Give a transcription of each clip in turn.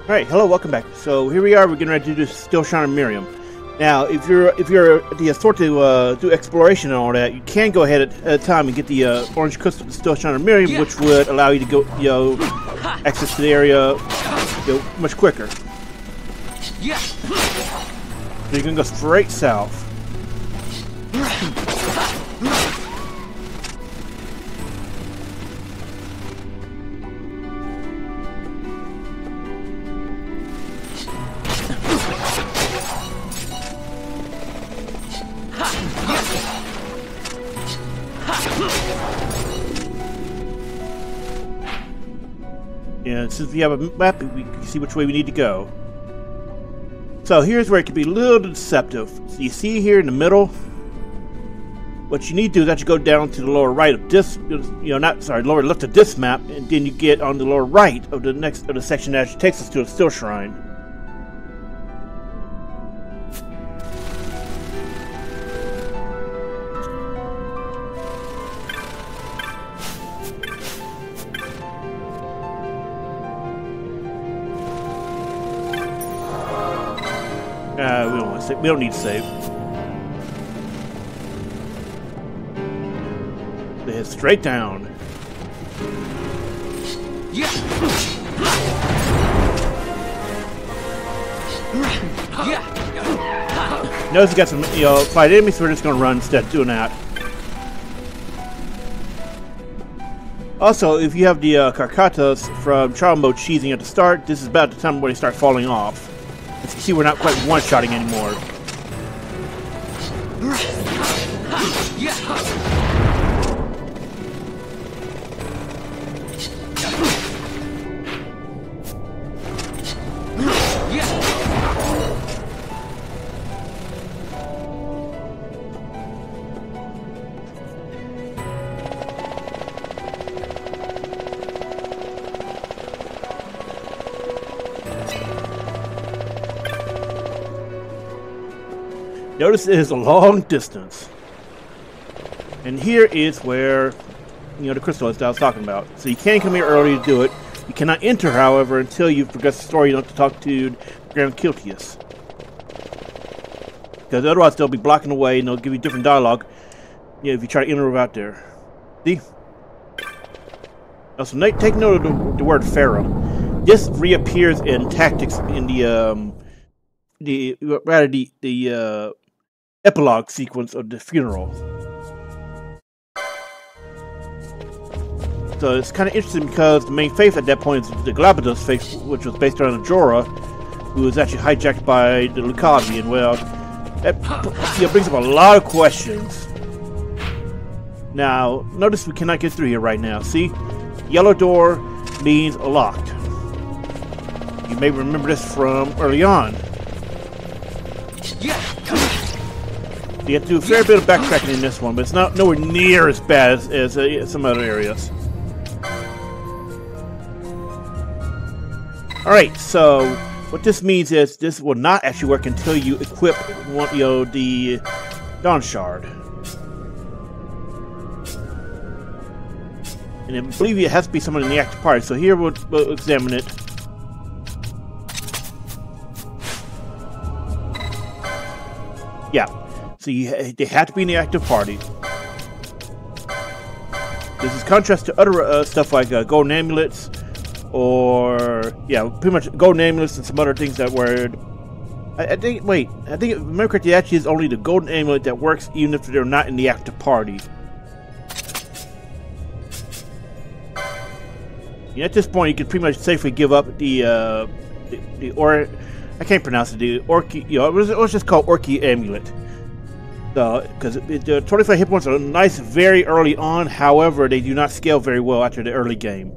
Alright, hello, welcome back. So here we are, we're getting ready to do Stilshrine of Miriam. Now, if you're the sort to do exploration and all that, you can go ahead at a time and get the orange crystal to Stilshrine of Miriam, which would allow you to go, access to the area, much quicker. So you can go straight south. And since we have a map, we can see which way we need to go. So here's where it can be a little deceptive. So you see here in the middle, what you need to do is actually go down to the lower right of this, lower left of this map, and then you get on the lower right of the section that actually takes us to the Stilshrine. We don't need to save. They head straight down. Notice you got some, fight enemies, so we're just gonna run instead of doing that. Also, if you have the Carcatas from trial mode cheesing at the start, this is about the time when they start falling off. As you can see, we're not quite one-shotting anymore. Notice it is a long distance. And here is where, the crystal is that I was talking about. So you can come here early to do it. You cannot enter, however, until you've progressed the story enough to talk to Grand Kiltius. Because otherwise they'll be blocking the way and they'll give you different dialogue if you try to enter out there. See? Also, take note of the word Pharaoh. This reappears in tactics in the epilogue sequence of the funeral. So it's kind of interesting because the main faith at that point is the Nabudis faith, which was based on Ajora, who was actually hijacked by the Lucavi, and well, that brings up a lot of questions. Now, notice we cannot get through here right now. See? Yellow door means locked. You may remember this from early on. You have to do a fair bit of backtracking in this one, but it's nowhere near as bad as some other areas. Alright, so what this means is this will not actually work until you equip the Dawn Shard. And I believe it has to be someone in the active party, so here we'll examine it. Yeah. So they have to be in the active party. This is contrast to other stuff like golden amulets, or pretty much golden amulets and some other things that were. I think if I remember correctly, actually is only the golden amulet that works even if they're not in the active party. At this point, you can pretty much safely give up I can't pronounce it. The Orky, let's just call it Orky amulet. Because the 25 hit points are nice very early on, however, they do not scale very well after the early game.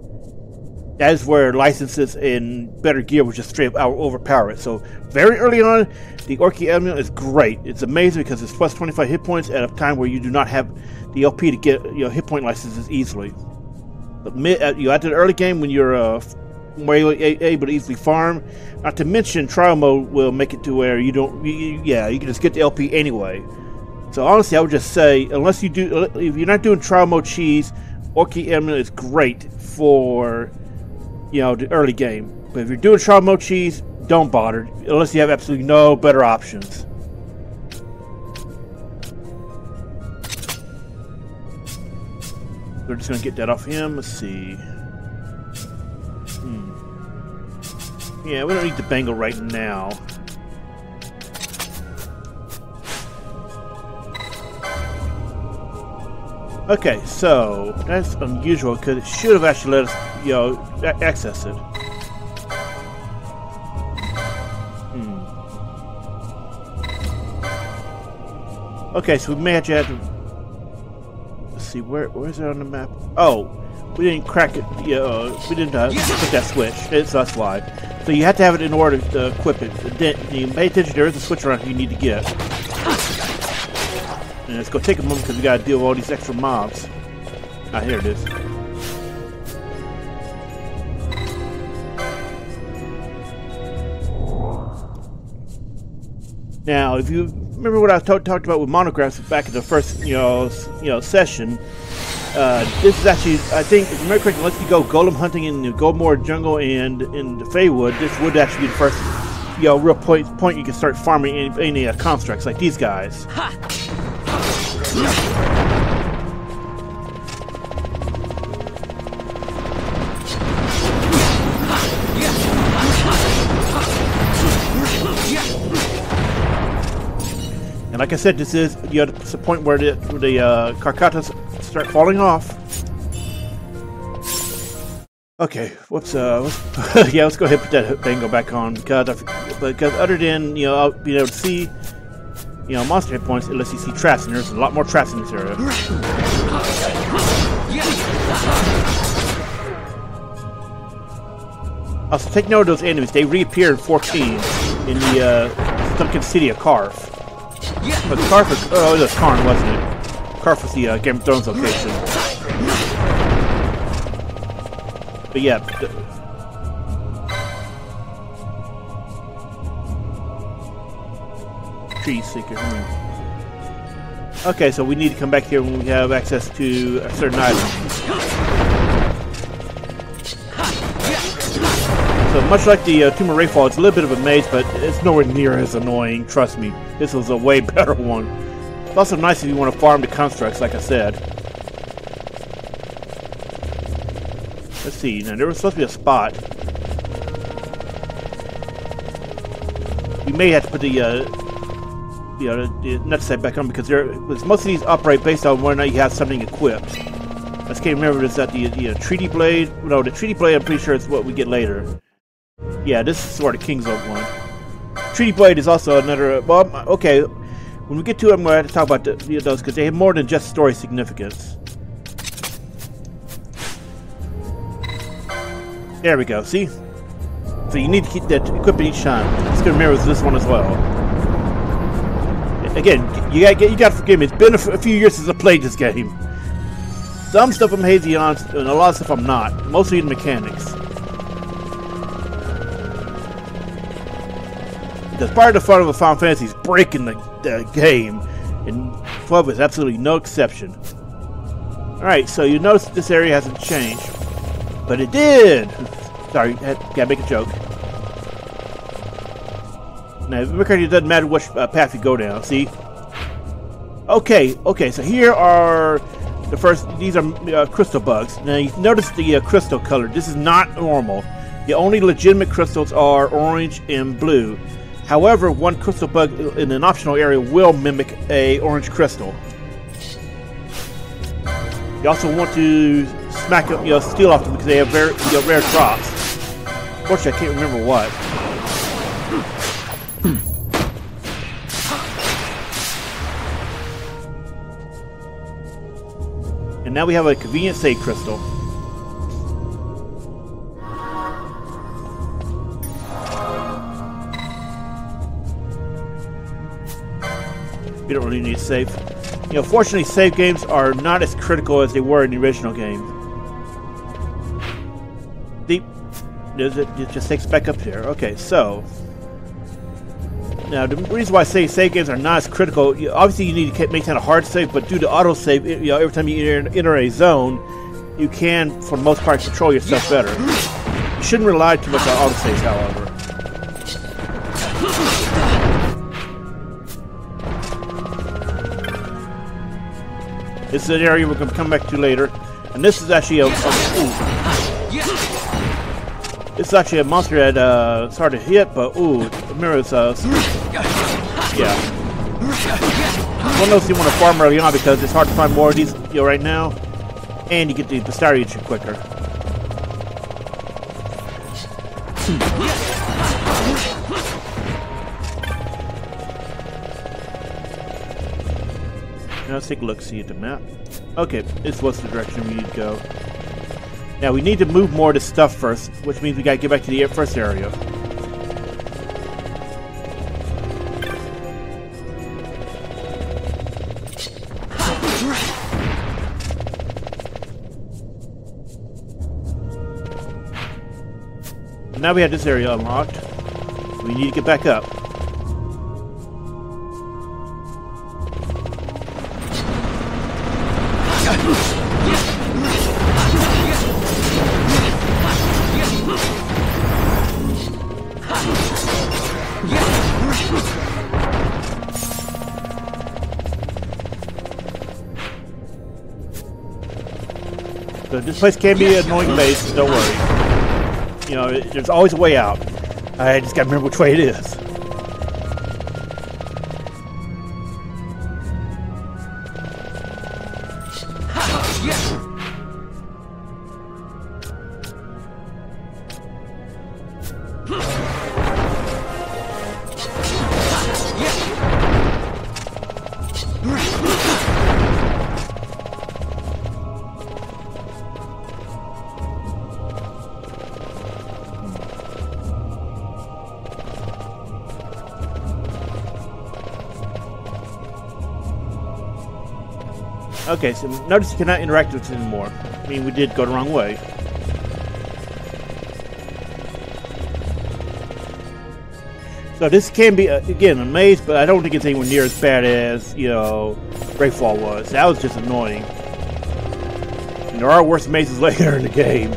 That is where licenses and better gear will just straight up overpower it. So, very early on, the Orky amulet is great. It's amazing because it's plus 25 hit points at a time where you do not have the LP to get hit point licenses easily. But after the early game, when you're able to easily farm, not to mention trial mode will make it to where you can just get the LP anyway. So honestly, I would just say, if you're not doing trial mode cheese, Orky Amulet is great for, the early game. But if you're doing Sharamochis, don't bother, unless you have absolutely no better options. We're just going to get that off him. Let's see. Yeah, we don't need the bangle right now. Okay, so that's unusual because it should have actually let us, access it. Okay, so we may have to. Let's see, where is it on the map? Oh, we didn't crack it. We didn't put that switch. So that's why. So you have to have it in order to equip it. You pay attention. There is a switch around here you need to get. And it's gonna take a moment because we gotta deal with all these extra mobs. Ah, here it is. Now, if you remember what I talked about with monographs back in the first, session, this is actually, I think, if you remember correctly, unless you go golem hunting in the Goldmoor jungle and in the Feywood, this would actually be the first, real point you can start farming any constructs like these guys. And like I said, this is the point where the Karkatas start falling off. Okay, whoops. Yeah, let's go ahead and put that bango back on because other than being able to see monster hit points, unless you see traps, and there's a lot more traps in this area. Also, take note of those enemies. They reappear in 14 in the sunken city of Karf. But Karf was, it was Karn, wasn't it? Karf was the Game of Thrones location. But yeah. Tree Seeker. Okay, so we need to come back here when we have access to a certain item. So much like the Tomb of Rayfall, it's a little bit of a maze, but it's nowhere near as annoying, trust me. This was a way better one. It's also nice if you want to farm the constructs, like I said. Let's see, now there was supposed to be a spot. We may have to put the nutsack back on because most of these operate based on whether or not you have something equipped. I just can't remember, is that the Treaty Blade? No, the Treaty Blade I'm pretty sure is what we get later. Yeah, this is sort of King's Oak one. Treaty Blade is also another. Well, okay, when we get to it, I'm going to have to talk about those because they have more than just story significance. There we go. See, so you need to keep that equipped each time. It's going to mirror this one as well. Again, you got to forgive me. It's been a few years since I played this game. Some stuff I'm hazy on, and a lot of stuff I'm not. Mostly the mechanics. Because part of the fun of a Final Fantasy is breaking the game, and 12 is absolutely no exception. Alright, so you notice this area hasn't changed. But it did! Sorry, gotta make a joke. Now, it doesn't matter which path you go down, see? Okay, so here are the first, these are crystal bugs. Now, you notice the crystal color. This is not normal. The only legitimate crystals are orange and blue. However, one crystal bug in an optional area will mimic a orange crystal. You also want to smack them, steal off them because they have very rare drops. Unfortunately, I can't remember what. And now we have a convenient save crystal. We don't really need to save. Fortunately, save games are not as critical as they were in the original game. It just takes back up there. Okay, so now the reason why I say save games are not as critical, obviously you need to maintain a hard save, but due to autosave, every time you enter a zone, you can, for the most part, control yourself better. shouldn't rely too much on autosaves, however. This is an area we're going to come back to later, and this is actually this is actually a monster that it's hard to hit, but Mira's yeah. One of those you want to farm early on because it's hard to find more of these right now, and you get the star issue quicker. Now let's take a look, see at the map. Okay, this was the direction we need to go. Now we need to move more of this stuff first, which means we gotta get back to the first area. Now we have this area unlocked. We need to get back up. So this place can be an annoying maze, don't worry. You know, there's always a way out. I just gotta remember which way it is. Okay, so notice you cannot interact with it anymore. I mean, we did go the wrong way. So this can be, again, a maze, but I don't think it's anywhere near as bad as, you know, Greatfall was. That was just annoying. And there are worse mazes later in the game.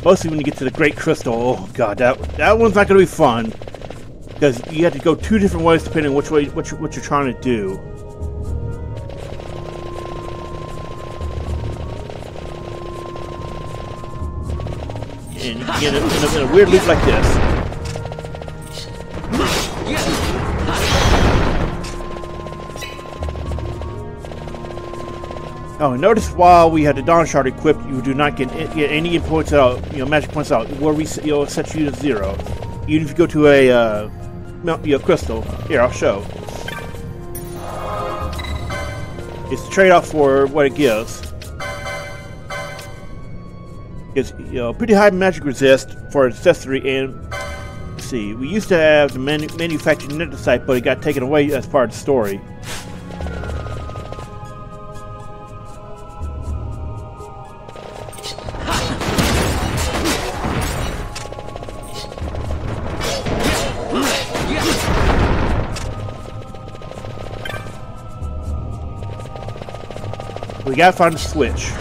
Mostly when you get to the Great Crystal. Oh god, that one's not going to be fun. Because you have to go two different ways depending on which way, what you're trying to do. And you can get in a weird loop like this. Oh, and notice while we had the Dawn Shard equipped, you do not get any points out, you know, magic points out, where we set you to 0. Even if you go to a crystal. Here, I'll show. It's the trade-off for what it gives. It's, you know, pretty high magic resist for accessory, and let's see, we used to have the manufactured Netherite, but it got taken away as part of the story. We gotta find a switch.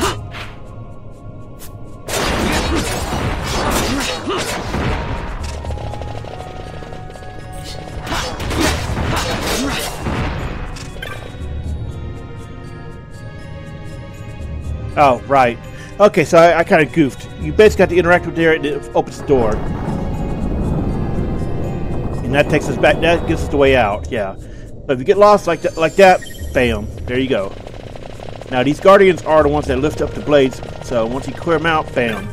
Oh, right. Okay, so I kind of goofed. You basically got to interact with there, and it opens the door. And that takes us back, that gives us the way out, yeah. So if you get lost like that, bam, there you go. Now these guardians are the ones that lift up the blades, so once you clear them out, bam.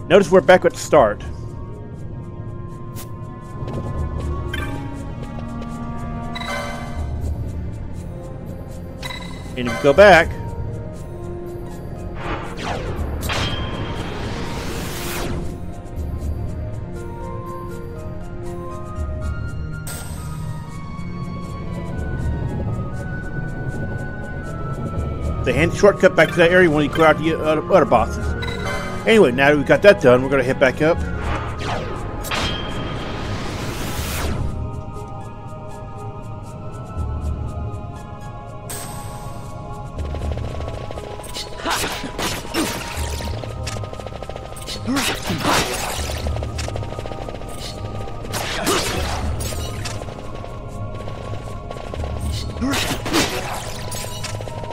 Notice we're back at the start. And if we go back, the handy shortcut back to that area when you clear out the other bosses. Anyway, now that we've got that done, we're going to head back up.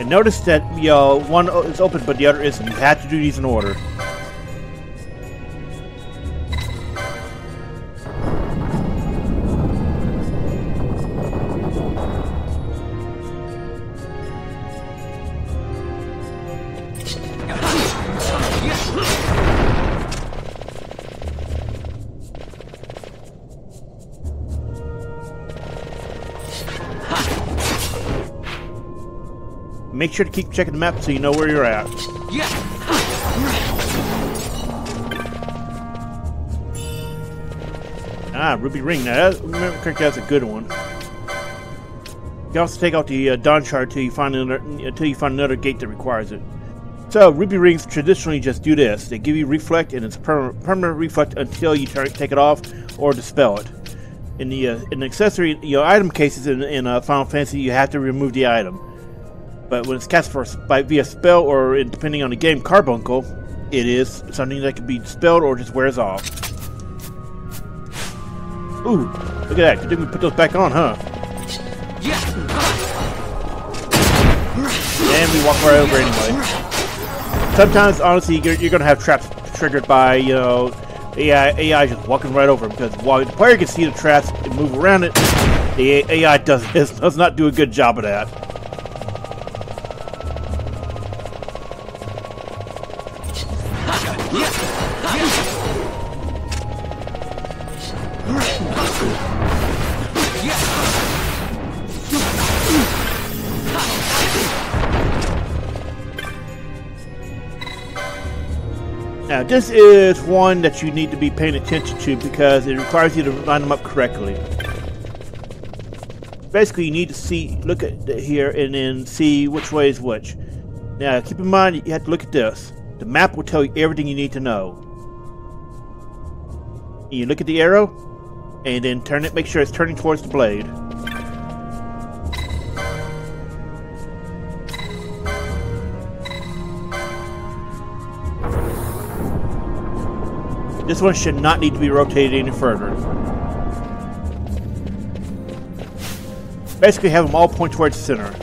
And notice that, you know, one is open but the other isn't. You have to do these in order. Make sure to keep checking the map so you know where you're at. Ah, ruby ring. Now, remember correctly, that's a good one. You can also take out the Dawn Shard until you find another gate that requires it. So, ruby rings traditionally just do this. They give you reflect, and it's permanent reflect until you take it off or dispel it. In the accessory, item cases in Final Fantasy, you have to remove the item. But when it's cast via spell or, depending on the game, carbuncle, it is something that can be dispelled or just wears off. Ooh, look at that. Good thing we put those back on, huh? And we walk right over anyway. Sometimes, honestly, you're going to have traps triggered by, AI just walking right over them. Because while the player can see the traps and move around it, the AI does not do a good job of that. Now, this is one that you need to be paying attention to because it requires you to line them up correctly. Basically, you need to look at here and then see which way is which. Now, keep in mind, you have to look at this. The map will tell you everything you need to know. You look at the arrow, and then turn it. Make sure it's turning towards the blade. This one should not need to be rotated any further. Basically, have them all point towards the center.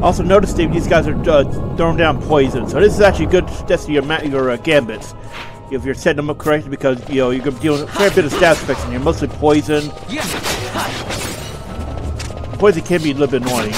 Also notice that these guys are throwing down poison, so this is actually good to test your gambits if you're setting them up correctly, because you're going to be dealing with a fair bit of stat effects and you're mostly poison. Poison can be a little bit annoying.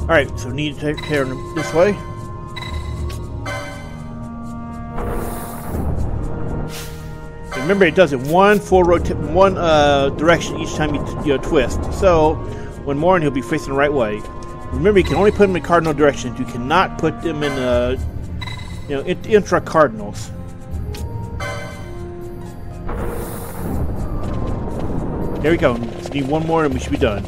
Alright, so we need to take care of them this way. Remember, it does it one direction each time you twist. So, when Morin, he'll be facing the right way. Remember, you can only put them in cardinal directions. You cannot put them in, intra-cardinals. There we go. Just need one more and we should be done.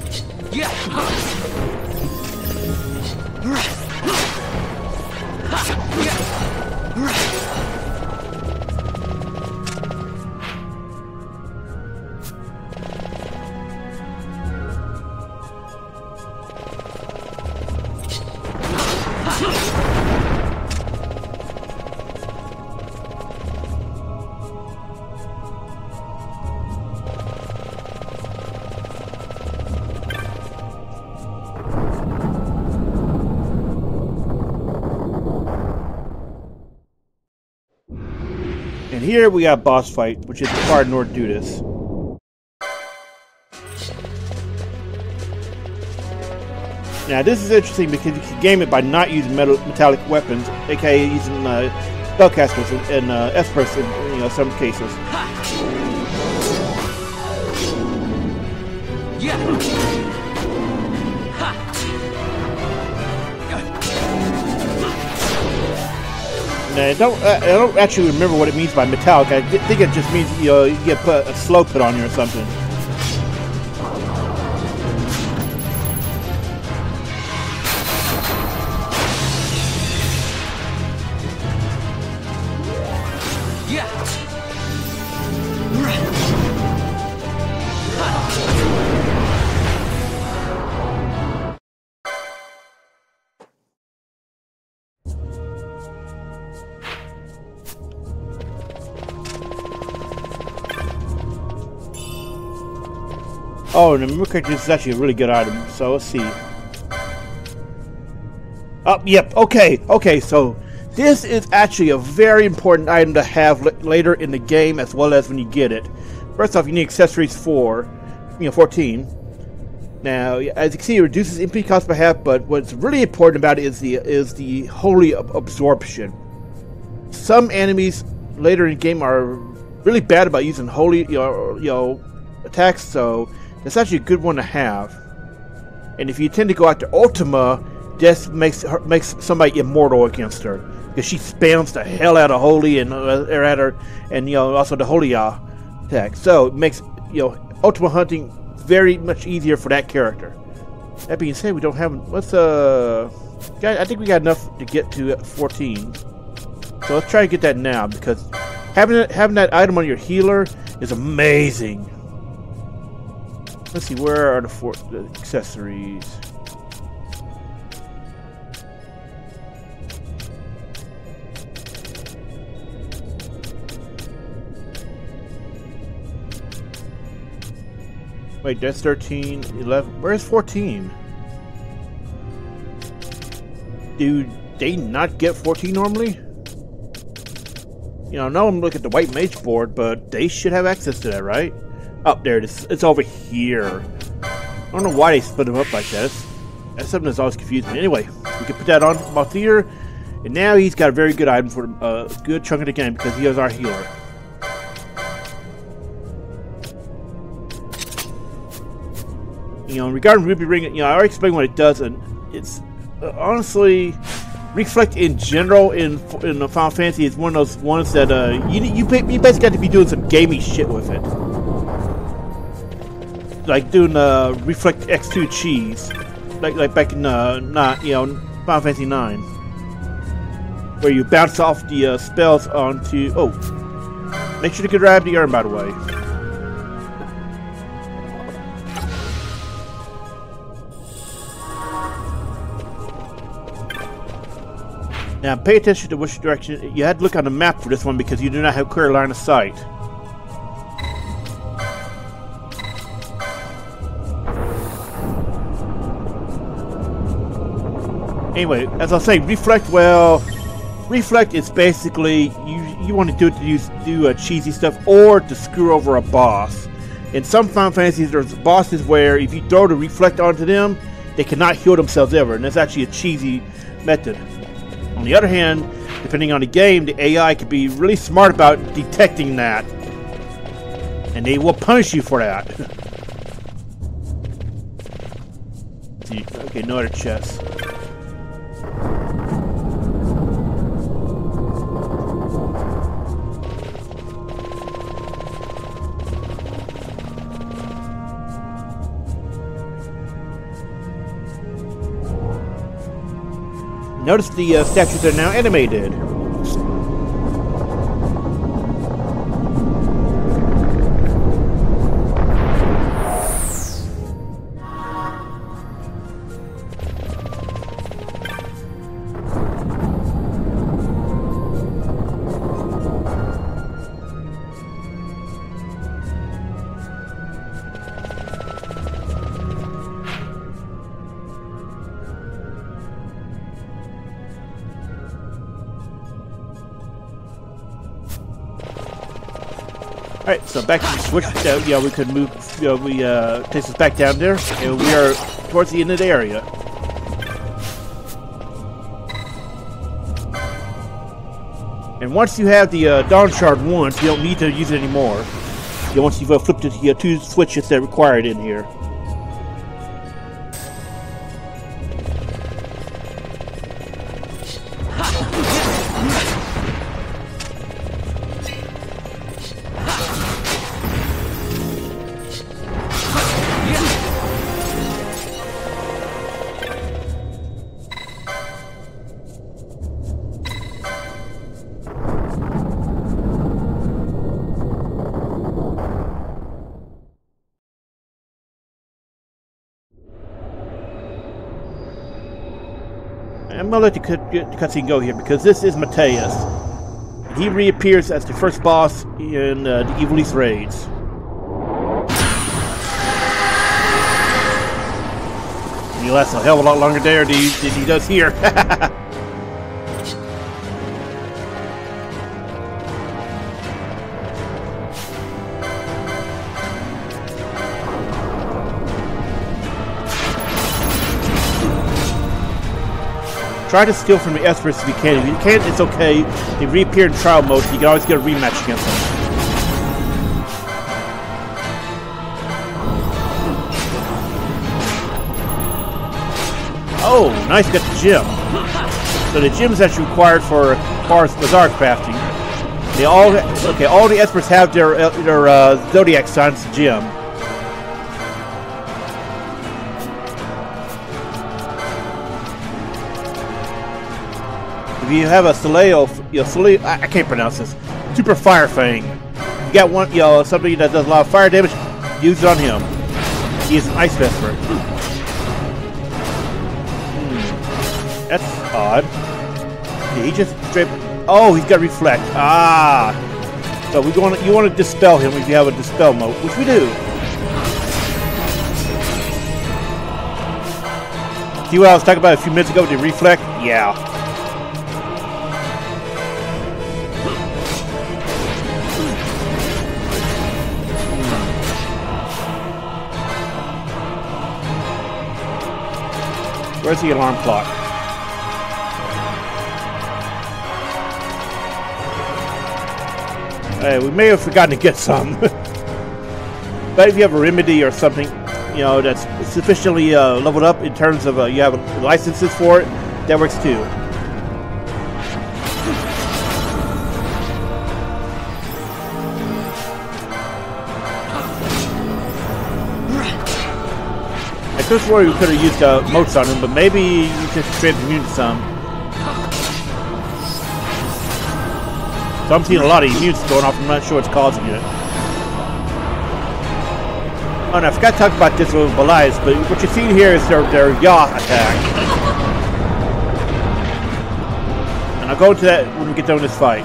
And here we got boss fight, which is required in order to do this. Now this is interesting because you can game it by not using metallic weapons, aka using spellcasters and experts in some cases. Now, I don't actually remember what it means by metallic. I think it just means you get a slow put on you or something. Oh, and the memory character is actually a really good item, so let's see. Oh, yep, okay, so this is actually a very important item to have later in the game as well as when you get it. First off, you need accessories for, 14. Now, as you can see, it reduces MP cost by half, but what's really important about it is the holy absorption. Some enemies later in the game are really bad about using holy, attacks, so that's actually a good one to have. And if you tend to go after Ultima, this makes somebody immortal against her because she spams the hell out of holy and at her, and also the holy attack. So it makes Ultima hunting very much easier for that character. That being said, we don't have. I think we got enough to get to 14. So let's try to get that now because having that item on your healer is amazing. Let's see, where are the accessories? Wait, that's 13, 11. Where's 14? Do they not get 14 normally? I know I'm looking at the white mage board, but they should have access to that, right? Up there, it's over here. I don't know why they split them up like that. That's something that's always confused me. Anyway, we can put that on Balthier, and now he's got a very good item for a good chunk of the game because he is our healer. Regarding Ruby Ring, I already explained what it does, and it's honestly, Reflect in general in the Final Fantasy is one of those ones that you basically got to be doing some gamey shit with it. Like doing Reflect X2 cheese, like back in Final Fantasy IX, where you bounce off the spells onto. Oh, make sure to grab the urn, by the way. Now pay attention to which direction. You had to look on the map for this one because you do not have clear line of sight. Anyway, as I say, Reflect, Reflect is basically you want to do it to do cheesy stuff or to screw over a boss. In some Final Fantasies, there's bosses where if you throw the Reflect onto them, they cannot heal themselves ever, and that's actually a cheesy method. On the other hand, depending on the game, the AI can be really smart about detecting that, and they will punish you for that. See, okay, no other chests. Notice the statues are now animated. Alright, so back to the switch. Yeah, we could move. Takes us back down there, and we are towards the end of the area. And once you have the Dawn Shard once, you don't need to use it anymore. Once you've flipped the 2 switches that are required in here. I'm gonna let the cutscene go here because this is Mateus. He reappears as the first boss in the Evil East raids. And he lasts a hell of a lot longer there than he does here. Try to steal from the Espers if you can. If you can't, it's okay. They reappear in trial mode, so you can always get a rematch against them. Oh, nice, got the gem. So the gem is actually required for bazaar crafting. They all the Espers have their Zodiac signs gem. If you have a I can't pronounce this. Super Fire Fang. You got one, somebody that does a lot of fire damage. Use it on him. He is an Ice Vesper. That's odd. Did he just straight? Oh, he's got Reflect. Ah. So you want to dispel him if you have a dispel mode, which we do. See what I was talking about a few minutes ago with the Reflect? Yeah. Where's the alarm clock? Hey, we may have forgotten to get some. But if you have a remedy or something, that's sufficiently leveled up in terms of you have licenses for it, that works too. I could swear we could have used motes on him, but maybe you just straight immune to some. So I'm seeing a lot of immunes going off. I'm not sure what's causing it. Oh, and I forgot to talk about this with Belias, but what you're seeing here is their yaw attack. And I'll go into that when we get done with this fight.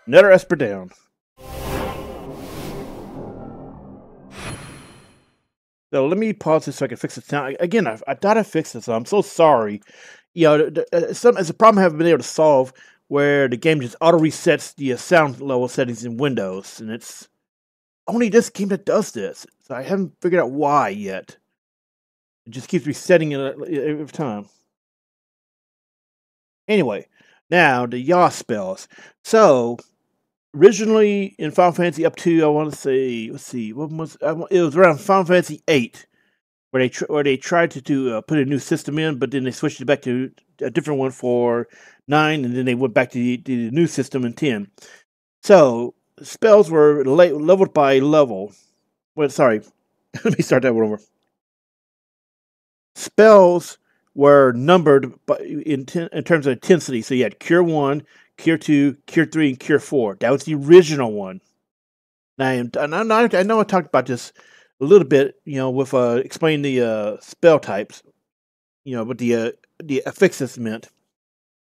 Another Esper down. So let me pause this so I can fix this now. Again, I thought I fixed this, so I'm so sorry. It's a problem I haven't been able to solve where the game just auto resets the sound level settings in Windows, and it's only this game that does this. So I haven't figured out why yet. It just keeps resetting it every time. Anyway, now the yaw spells. So originally in Final Fantasy up to, I want to say, let's see, it was around Final Fantasy VIII where they tried to put a new system in, but then they switched it back to a different one for 9, and then they went back to the new system in 10. So spells were leveled by level. Well, sorry, let me start that one over. Spells were numbered in terms of intensity. So you had Cure 1, Cure 2, Cure 3, and Cure 4. That was the original one. Now, I know I talked about this a little bit, with explaining the spell types, what the affixes meant.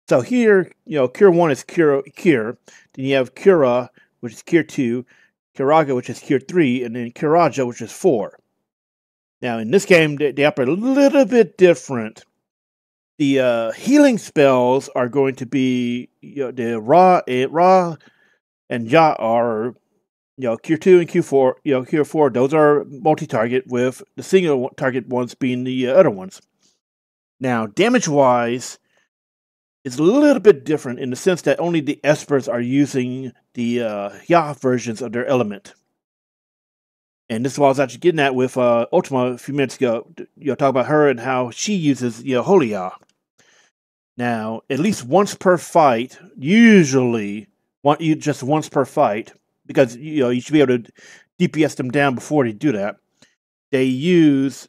So here, Cure 1 is Cure. Then you have Cura, which is Cure 2, Curaga, which is Cure 3, and then Curaja, which is 4. Now, in this game, they operate a little bit different. The healing spells are going to be, the Ra and Ja are, Cure 2 and Q4, Cure 4, those are multi-target, with the single target ones being the other ones. Now, damage-wise, it's a little bit different in the sense that only the Espers are using the Ya versions of their element. And this is what I was actually getting at with Ultima a few minutes ago. Talk about her and how she uses Holy Ya. Now, at least once per fight, usually just once per fight, because you should be able to DPS them down before they do that. They use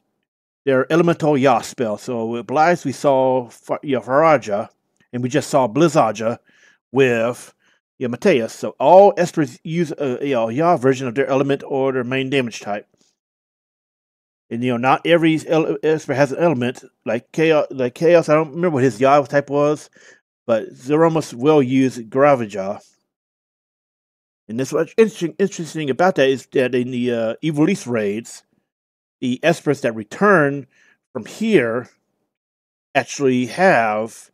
their elemental Ya spell. So with Blaiz, we saw Faraja, and we just saw Blizzaja with Mateus. So all Espers use a Ya version of their element or their main damage type. And not every Esper has an element like Chaos. I don't remember what his Ya type was, but Zeromus will use Gravija. And this what's interesting about that is that in the Evil East raids, the Espers that return from here actually have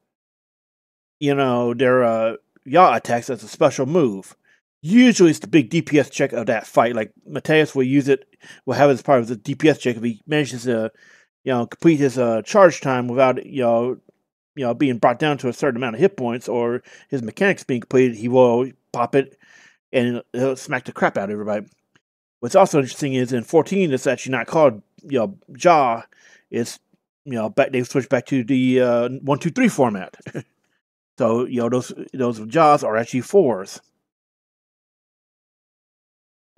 their Ya attacks as a special move. Usually it's the big DPS check of that fight. Like Mateus will use it, will have it as part of the DPS check if he manages to, complete his charge time without, being brought down to a certain amount of hit points or his mechanics being completed. He will pop it and he'll smack the crap out of everybody. What's also interesting is in 14, it's actually not called Ja. It's they've switched back to the 1, 2, 3 format. So those Jaws are actually 4s.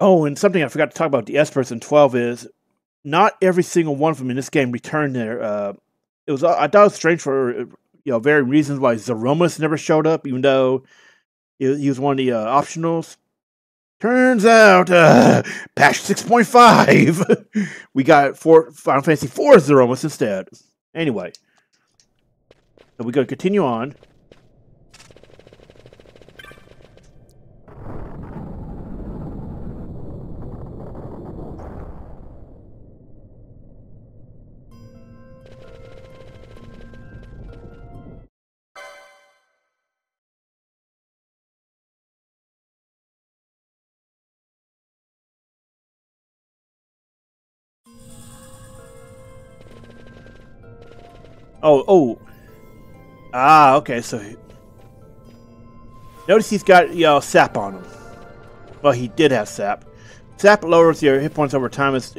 Oh, and something I forgot to talk about the Espers in 12 is not every single one of them in this game returned their. I thought it was strange for various reasons why Zeromus never showed up, even though he was one of the optionals. Turns out, patch 6.5, we got Final Fantasy IV Zeromus instead. Anyway, so we're going to continue on. Okay, so notice he's got sap on him. Well, he did have sap. Sap lowers your hit points over time. It's,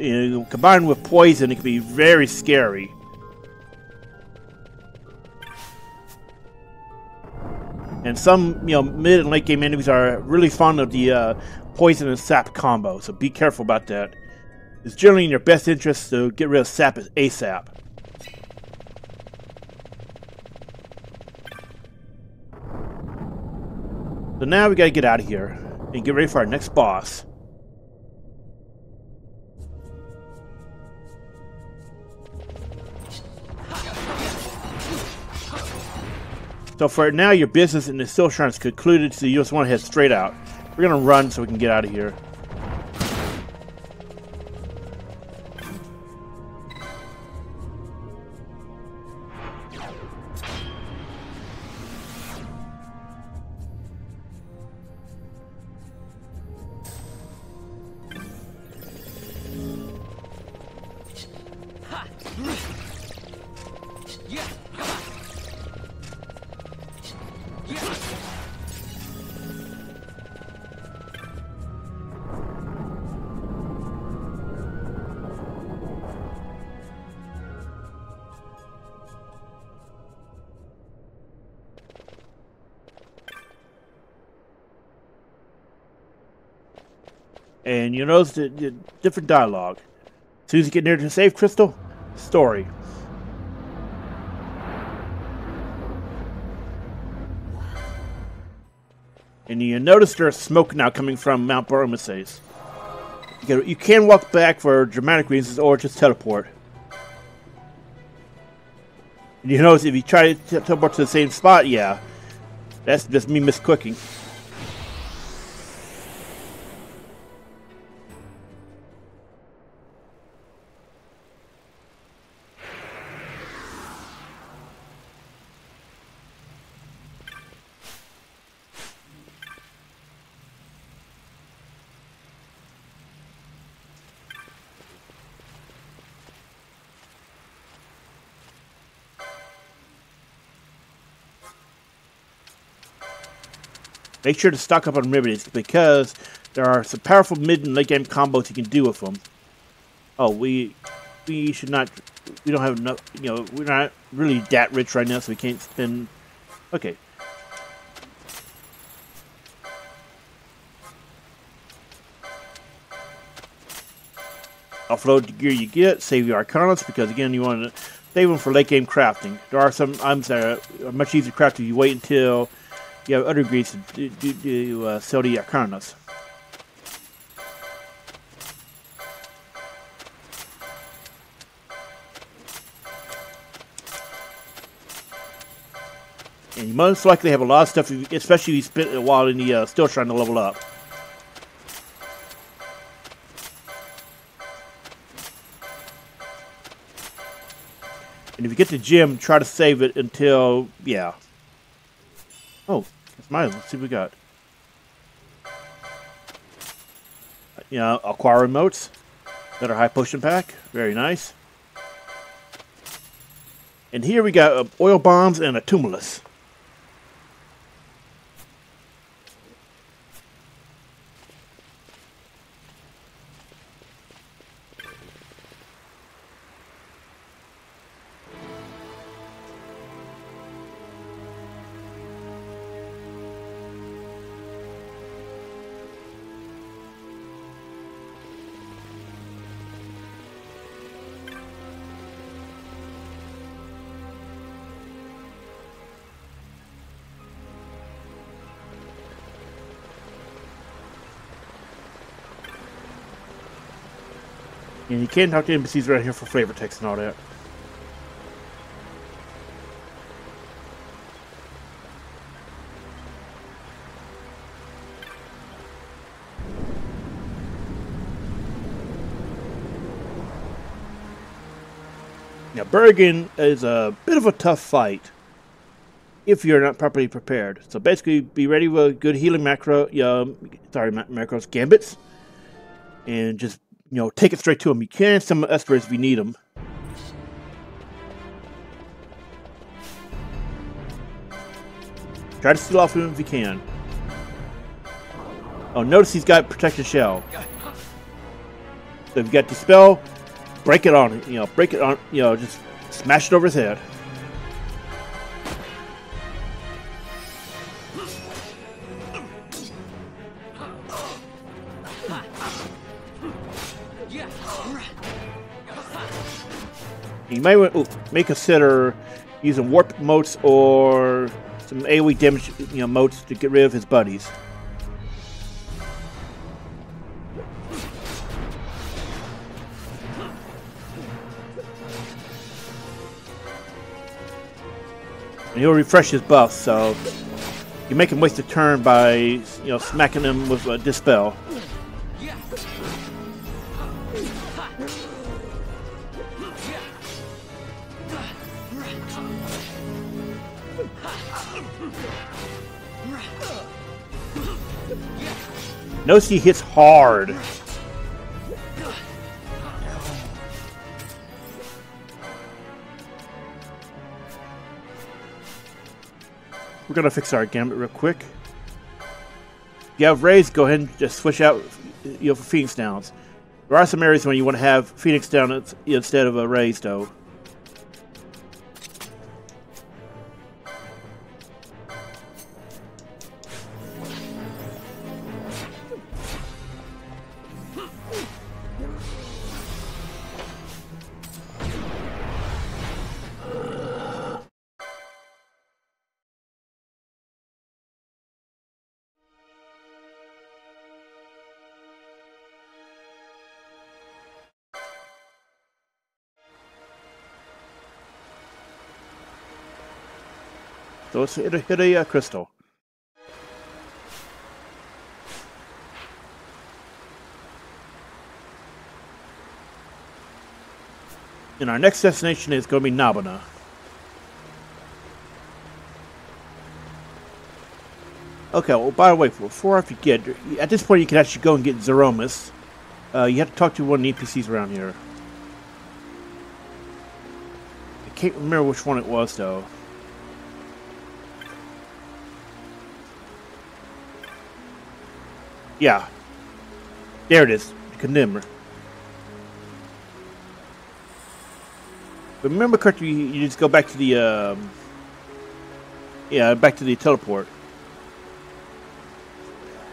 combined with poison, it can be very scary. And some mid and late game enemies are really fond of the poison and sap combo, so be careful about that. It's generally in your best interest to get rid of sap ASAP. So now we gotta get out of here and get ready for our next boss. So for now, your business in the Stilshrine is concluded, so you just want to head straight out. We're gonna run so we can get out of here. And you notice the different dialogue. As soon as you get near to the save crystal, story. And you notice there's smoke now coming from Mount Baromeses. You can walk back for dramatic reasons or just teleport. And you notice if you try to teleport to the same spot, yeah, that's just me misclicking. Make sure to stock up on remedies because there are some powerful mid and late game combos you can do with them. Oh, we should not. We don't have enough. You know, we're not really that rich right now, so we can't spend. Okay. Offload the gear you get. Save your Arcanas because again, you want to save them for late game crafting. There are some items that are much easier to craft if you wait until you have other greeds to sell the Arcanas. And you most likely have a lot of stuff, especially if you spent a while in the Stilshrine to level up. And if you get the gem, try to save it until, yeah. Oh, that's mine. Let's see what we got. You know, acquire remotes. Another high potion pack. Very nice. And here we got oil bombs and a tumulus. And you can talk to NPCs around here for flavor text and all that. Now, Bergan is a bit of a tough fight if you're not properly prepared. So basically, be ready with a good healing macros, gambits, and just, you know, take it straight to them. You can summon Espers if you need them. Try to steal off him if you can. Oh, notice he's got Protected Shell. So if you got Dispel, break it on, you know, break it on, you know, just smash it over his head. You may consider using warp motes or some AoE damage, you know, motes to get rid of his buddies. And he'll refresh his buff, so you make him waste a turn by, you know, smacking him with a Dispel. Notice he hits hard. We're gonna fix our gambit real quick. If you have Rays, go ahead and just switch out, you know, for Phoenix Downs. There are some areas when you want to have Phoenix Down instead of a Rays, though. So let's hit a crystal. And our next destination is going to be Nabudis. Okay, well, by the way, before I forget, at this point you can actually go and get Zeromus. You have to talk to one of the NPCs around here. I can't remember which one it was, though. Yeah. There it is. Condemner. But remember, Kurt, you just go back to the, back to the teleport.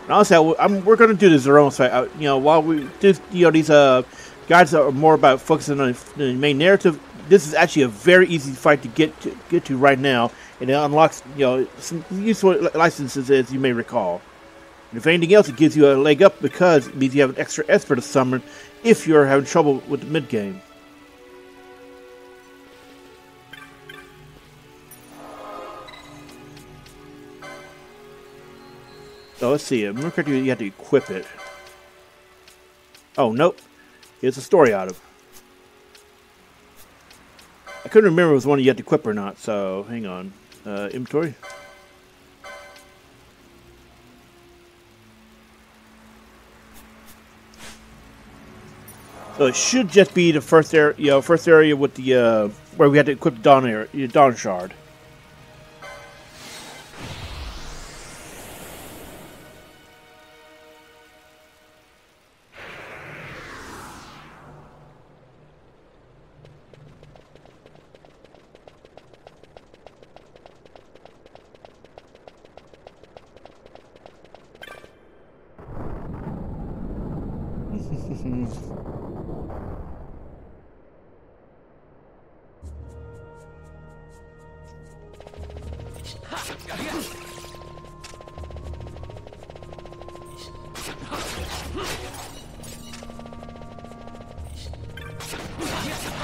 And honestly, we're going to do the Zeromus fight. While we do, these guides are more about focusing on the main narrative. This is actually a very easy fight to get to right now, and it unlocks, some useful licenses, as you may recall. And if anything else, it gives you a leg up because it means you have an extra expert to summon if you're having trouble with the mid game. So let's see. Remember correctly, you have to equip it. Oh nope, here's a story item. I couldn't remember if it was one you had to equip or not. So hang on, inventory. So it should just be the first area with the where we had to equip the Dawn Shard.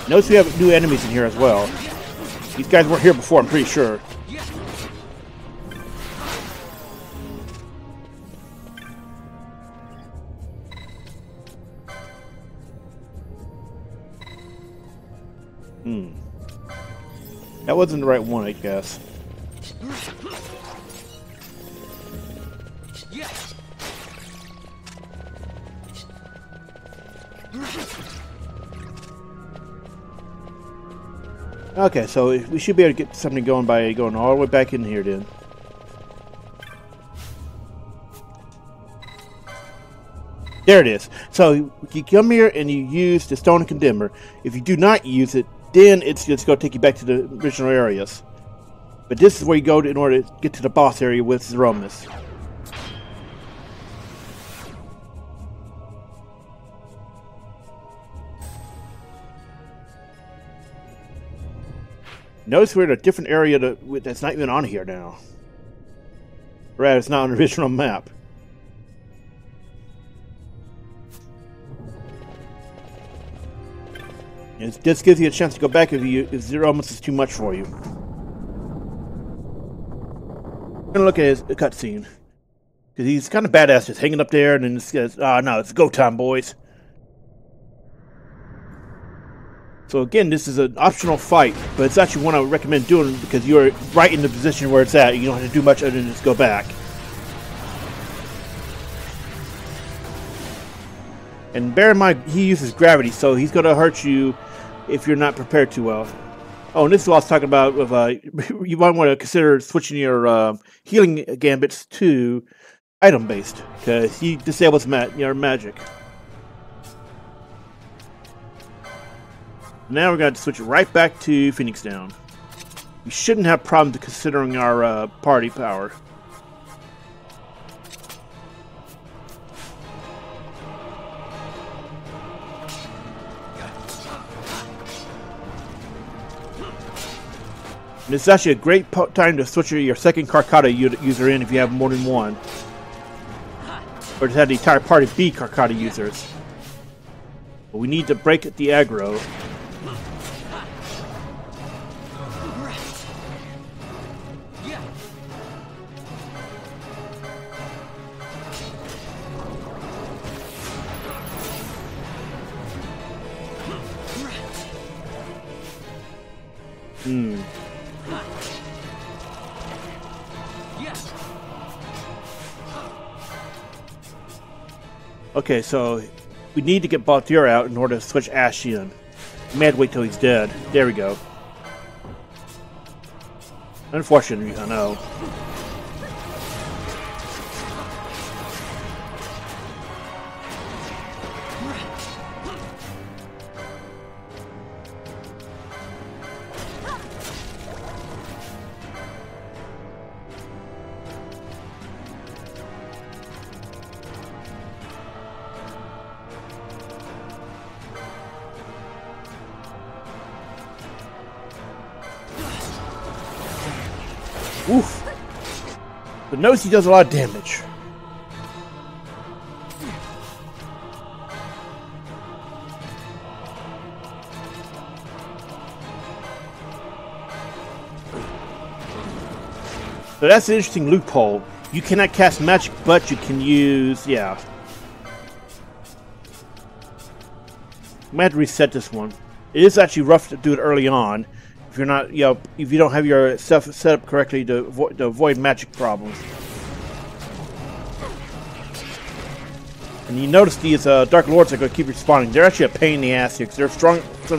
Notice we have new enemies in here as well. These guys weren't here before, I'm pretty sure. That wasn't the right one, I guess. Okay, so we should be able to get something going by going all the way back in here then. There it is. So you come here and you use the Stone Condemner. If you do not use it, then it's just going to take you back to the original areas. But this is where you go in order to get to the boss area with Zeromus. Notice we're in a different area that's not even on here now. Right, it's not on the original map. This gives you a chance to go back if Zeromus is too much for you. I'm gonna look at his cutscene because he's kind of badass, just hanging up there, and then just says, "Ah, no, it's go time, boys." So again, this is an optional fight, but it's actually one I would recommend doing because you're right in the position where it's at. You don't have to do much other than just go back. And bear in mind, he uses gravity, so he's going to hurt you if you're not prepared too well. Oh, and this is what I was talking about. You might want to consider switching your healing gambits to item-based, because he disables your magic. Now we're going to switch right back to Phoenix Down. We shouldn't have problems considering our party power. And this is actually a great time to switch your second Carcata user in if you have more than one. Or to have the entire party be Carcata users. But we need to break the aggro. Okay, so we need to get Baltier out in order to switch Ash in. We may have to wait till he's dead. There we go. Unfortunately, I know. Oof. But notice he does a lot of damage. So that's an interesting loophole. You cannot cast magic, but you can use, yeah. I might have to reset this one. It is actually rough to do it early on if you're not, if you don't have your stuff set up correctly to avoid magic problems. And you notice these Dark Lords are going to keep respawning. They're actually a pain in the ass here because they're strong. They're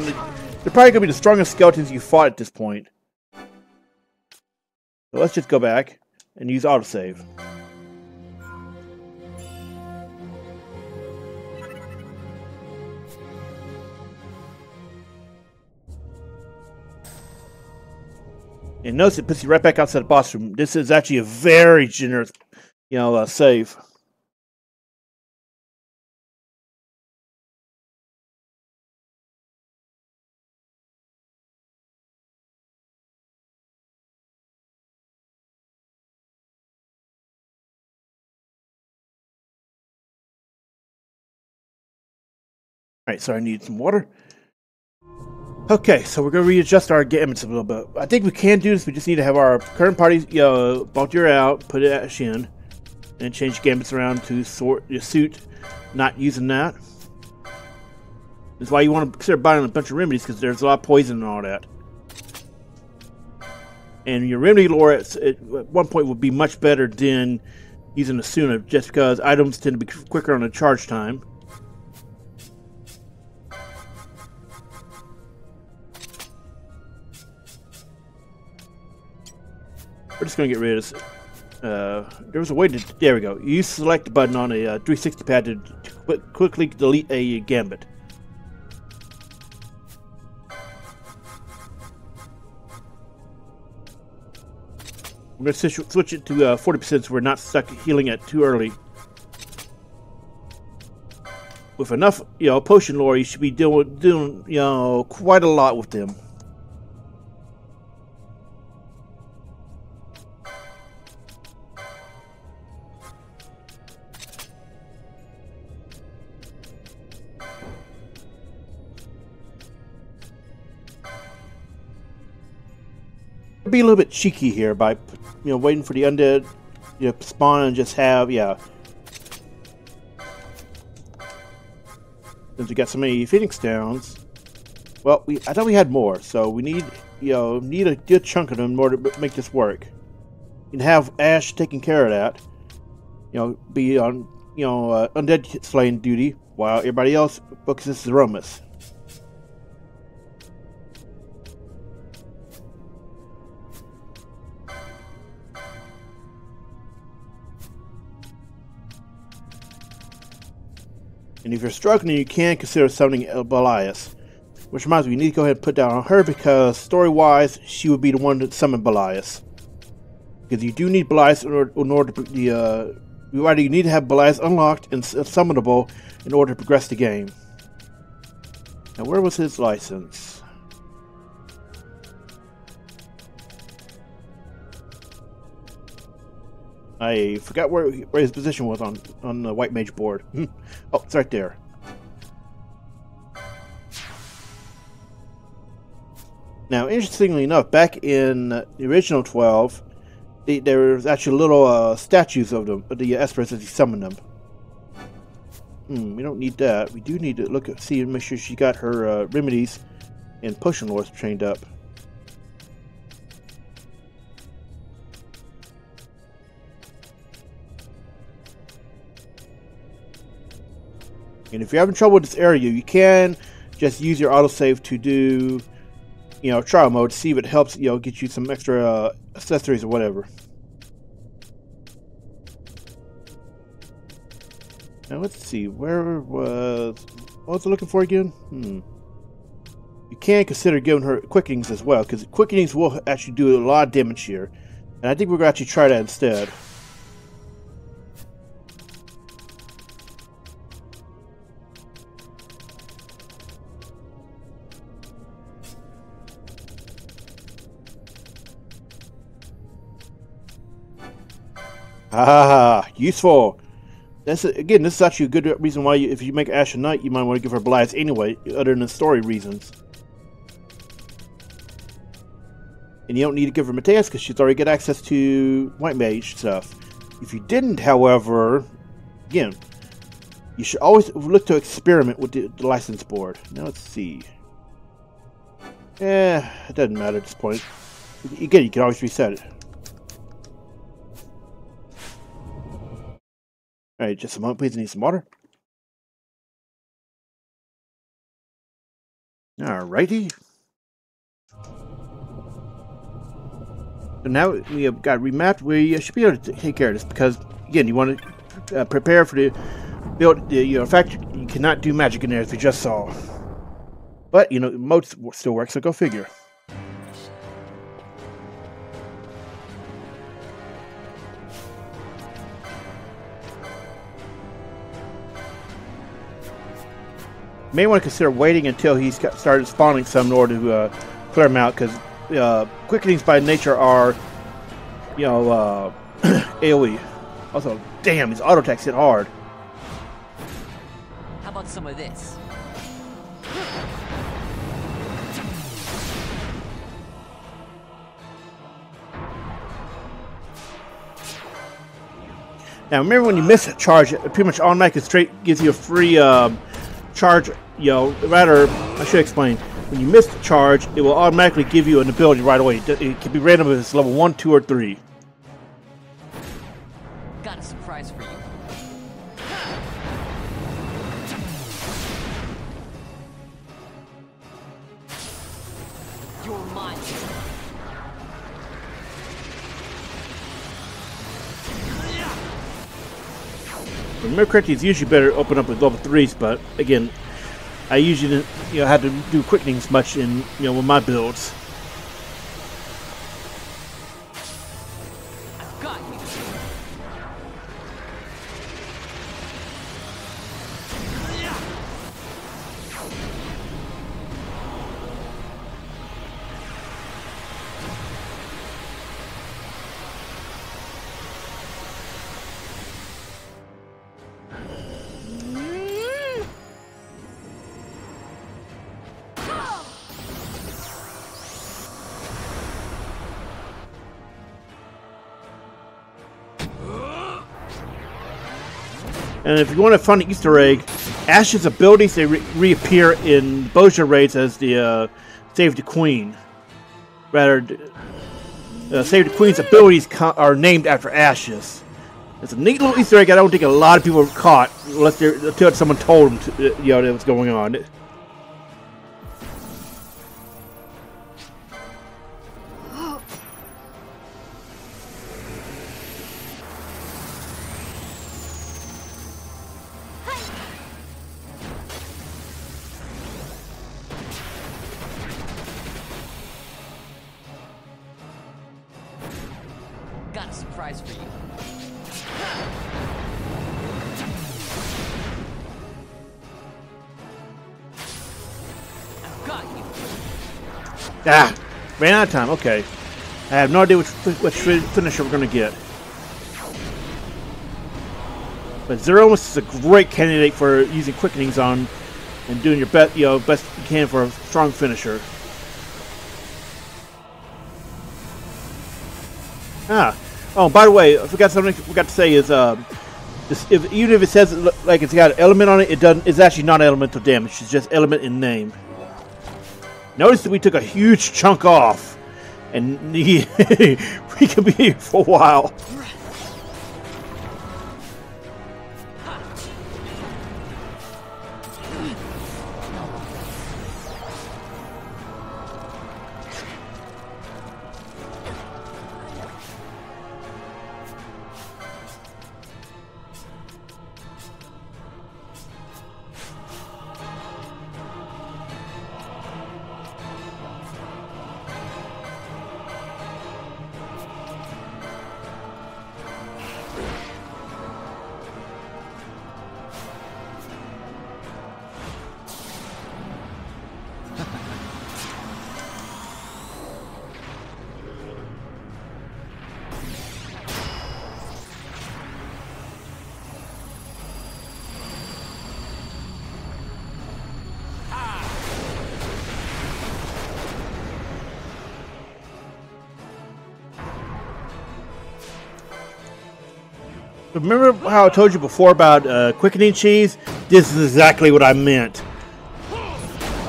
probably going to be the strongest skeletons you fought at this point. So let's just go back and use autosave. And notice it puts you right back outside the boss room. This is actually a very generous, save. Alright, so I need some water. Okay, so we're going to readjust our gambits a little bit. I think we can do this. We just need to have our current party, volunteer out, put it at Shin, and change gambits around to suit not using that. That's why you want to consider buying a bunch of remedies, because there's a lot of poison and all that. And your remedy lore at one point would be much better than using a Suna, just because items tend to be quicker on the charge time. We're just going to get rid of this. There was a way to... There we go. You use the select button on a 360 pad to quickly delete a gambit. I'm going to switch it to 40% so we're not stuck healing it too early. With enough, potion lore, you should be doing quite a lot with them. Be a little bit cheeky here by waiting for the undead spawn and just have since we got so many Phoenix Downs. Well, I thought we had more, so we need a good chunk of them in order to make this work. You can have Ash taking care of that. Be on undead slaying duty while everybody else focuses Zeromus. And if you're struggling, you can consider summoning Belias. Which reminds me, we need to go ahead and put down on her because story-wise, she would be the one to summon Belias. Because you do need Belias in order to you need to have Belias unlocked and summonable in order to progress the game. Now, where was his license? I forgot where his position was on the white mage board. Oh, it's right there. Now, interestingly enough, back in the original 12, there was actually little statues of them, of the Esperes as he summoned them. We don't need that. We do need to look at, see and make sure she got her remedies and potion lores trained up. And if you're having trouble with this area, you can just use your autosave to do, trial mode to see if it helps, get you some extra accessories or whatever. Now let's see, what was I looking for again? You can consider giving her quickenings as well, because quickenings will actually do a lot of damage here. And I think we're going to actually try that instead. Ah, useful. This is actually a good reason why if you make Ashen Knight, you might want to give her Blast anyway, other than story reasons. And you don't need to give her Mateus because she's already got access to White Mage stuff. If you didn't, however, again, you should always look to experiment with the license board. Now let's see. It doesn't matter at this point. Again, you can always reset it. Alright, just a moment, please. I need some water. Alrighty. So now we have got remapped. We should be able to take care of this because, again, you want to prepare for the build. In fact, you cannot do magic in there as we just saw. But, mode still works, so go figure. You may want to consider waiting until he's started spawning some in order to clear them out, because quickenings by nature are, AoE. Also, damn, his auto attacks hit hard. How about some of this? Now, remember when you miss a charge, it pretty much automatically straight gives you a free charge. Rather, I should explain. When you miss the charge, it will automatically give you an ability right away. It can be random if it's level 1, 2, or 3. Got a surprise for you. You're mine. Remember correctly, it's usually better to open up with level 3s, but again, I usually didn't, had to do quickenings much in, with my builds. I've got you. And if you want to find an Easter egg, Ash's abilities, they reappear in Boja raids as the Save the Queen. Rather, Save the Queen's abilities are named after Ash's. It's a neat little Easter egg I don't think a lot of people have caught, until someone told them that was going on. Got a surprise for you. I've got you. Ah, ran out of time. Okay, I have no idea which finisher we're going to get. But Zeromus is a great candidate for using quickenings on and doing your best you can for a strong finisher. Oh, by the way, I forgot something. I forgot to say is even if it says like it's got an element on it, it's actually not elemental damage. It's just element in name. Notice that we took a huge chunk off, and we could be here for a while. Remember how I told you before about quickening cheese? This is exactly what I meant.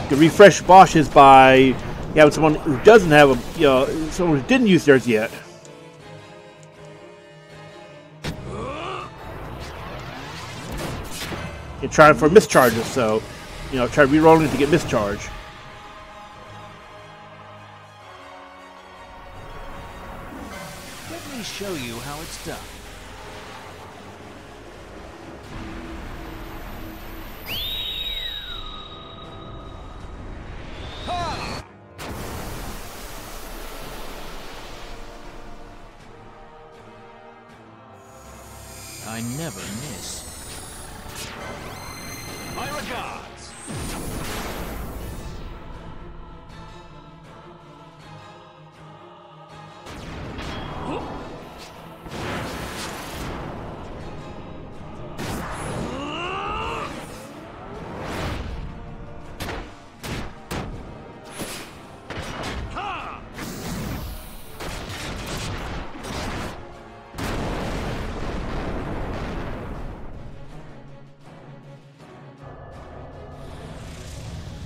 To refresh bosses by having someone who doesn't have a, someone who didn't use theirs yet. And trying for mischarges, so try re-rolling to get mischarge. Let me show you how it's done. I never miss. My regards.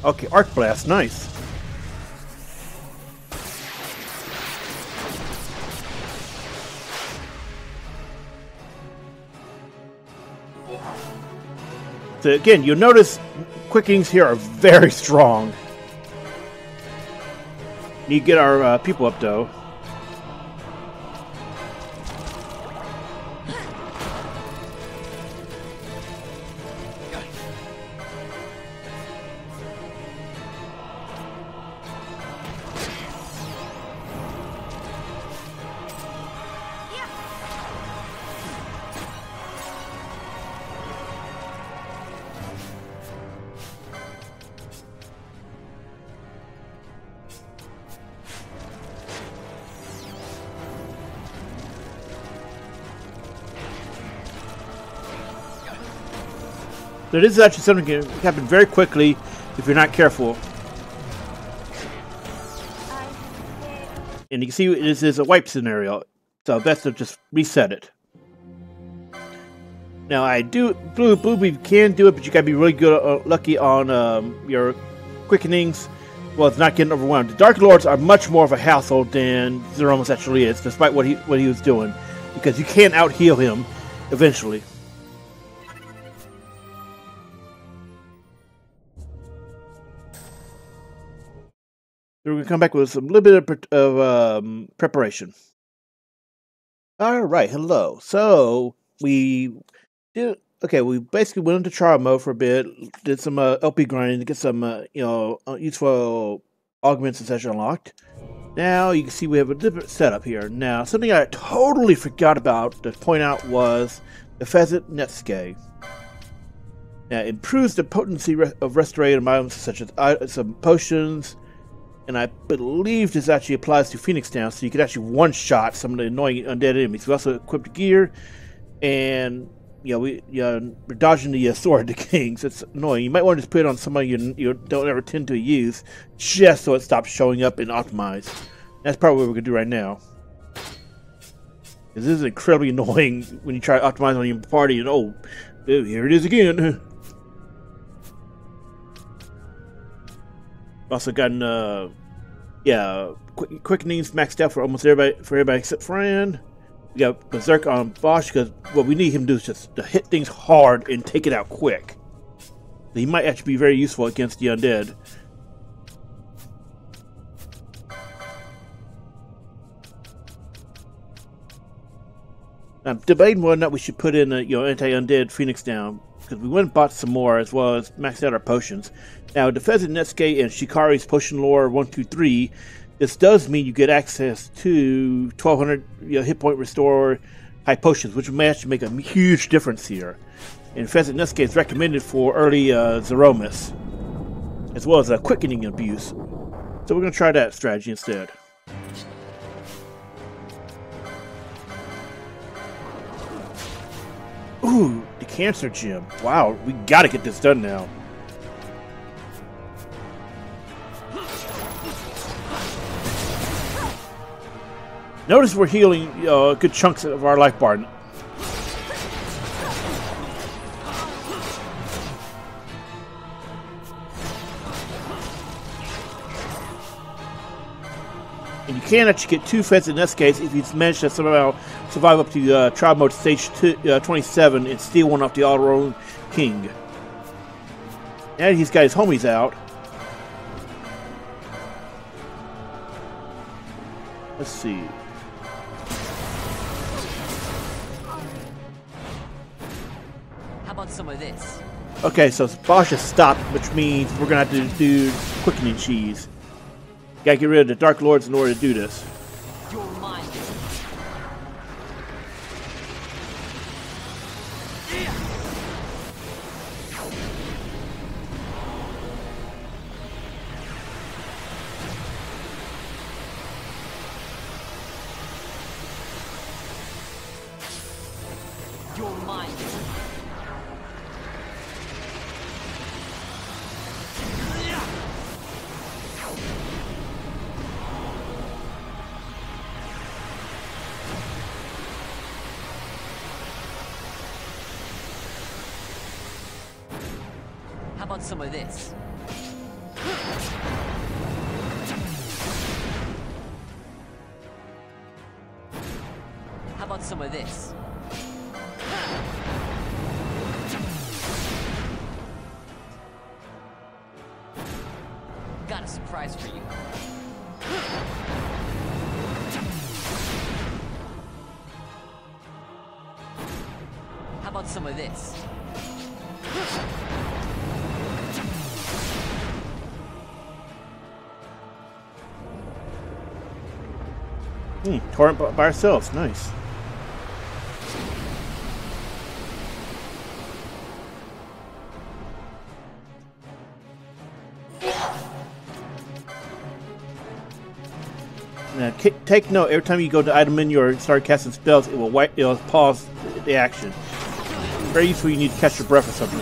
Okay, Arc Blast, nice. So again, you'll notice quickenings here are very strong. Need to get our people up though. So this is actually something that can happen very quickly if you're not careful. And you can see this is a wipe scenario, so best to just reset it. Now I do blue beam can do it, but you gotta be really good, lucky on your quickenings. Well, it's not getting overwhelmed. The Dark Lords are much more of a hassle than Zeromus actually is, despite what he was doing, because you can out heal him eventually. So we're going to come back with a little bit of preparation. Alright, hello. So, we basically went into trial mode for a bit, did some LP grinding to get some, useful augments and such unlocked. Now, you can see we have a different setup here. Now, something I totally forgot about to point out was the Pheasant Netscape. Now, it improves the potency of restorative items such as some potions. And I believe this actually applies to Phoenix Town, so you could actually one-shot some of the annoying undead enemies. We also equipped gear, and we're dodging the sword of the kings. It's annoying. You might want to just put it on somebody you don't ever tend to use, just so it stops showing up and optimized. That's probably what we're gonna do right now. This is incredibly annoying when you try to optimize on your party, and oh, here it is again. Also gotten quickenings maxed out for almost everybody except Fran. We got Berserk on Bosch because what we need him to do is just to hit things hard and take it out quick. So he might actually be very useful against the undead. I'm debating whether or not we should put in a anti-undead Phoenix down, because we went and bought some more as well as maxed out our potions. Now, the Pheasant Netscape and Shikari's Potion Lore 1, 2, 3, this does mean you get access to 1200 hit point restore high potions, which may actually make a huge difference here. And Pheasant Netscape is recommended for early Zeromus, as well as quickening abuse. So we're going to try that strategy instead. Ooh, the Cancer Gem. Wow, we got to get this done now. Notice we're healing good chunks of our life bar. can actually get 2 feds in this case if he's managed to somehow survive up to trial mode stage 27 and steal one off the All-Road King. And he's got his homies out. Let's see. How about some of this? Okay, so Bosch has stopped, which means we're gonna have to do quickening cheese. Gotta get rid of the Dark Lords in order to do this. You're mine. You're mine. How about some of this? How about some of this? Got a surprise for you. How about some of this? Torrent by ourselves, nice. Now, take note, every time you go to item menu or start casting spells, it'll pause the action. Very useful, you need to catch your breath or something.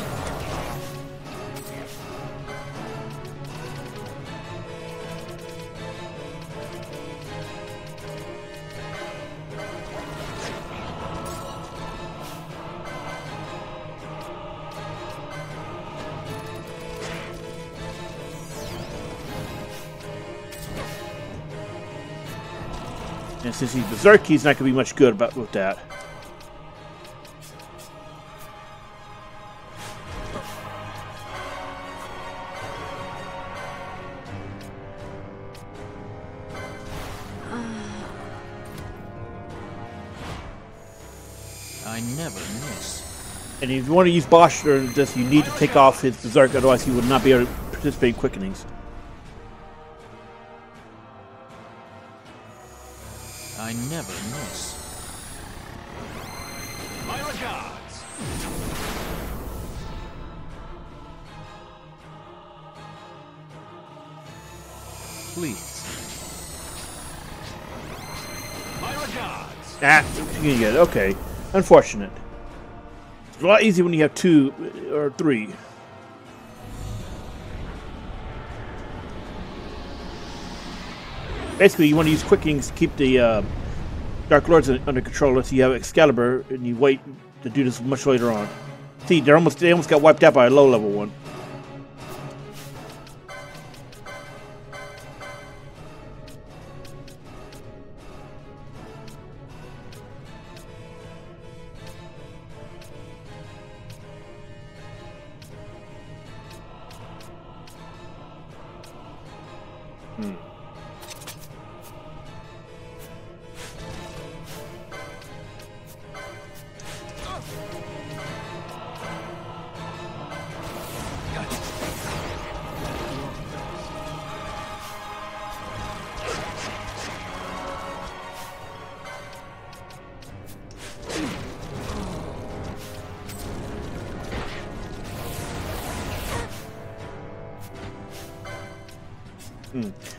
And since he's Berserk, he's not going to be much good with that. I never miss. And if you want to use Bosch during this, you need to take off his Berserk, otherwise he would not be able to participate in quickenings. I never miss. My regards. Please. My regards. Ah, you get it. Okay. Unfortunate. It's a lot easier when you have 2 or 3. Basically, you want to use quickenings to keep the Dark Lords under control until you have Excalibur, and you wait to do this much later on. See, they almost got wiped out by a low level one.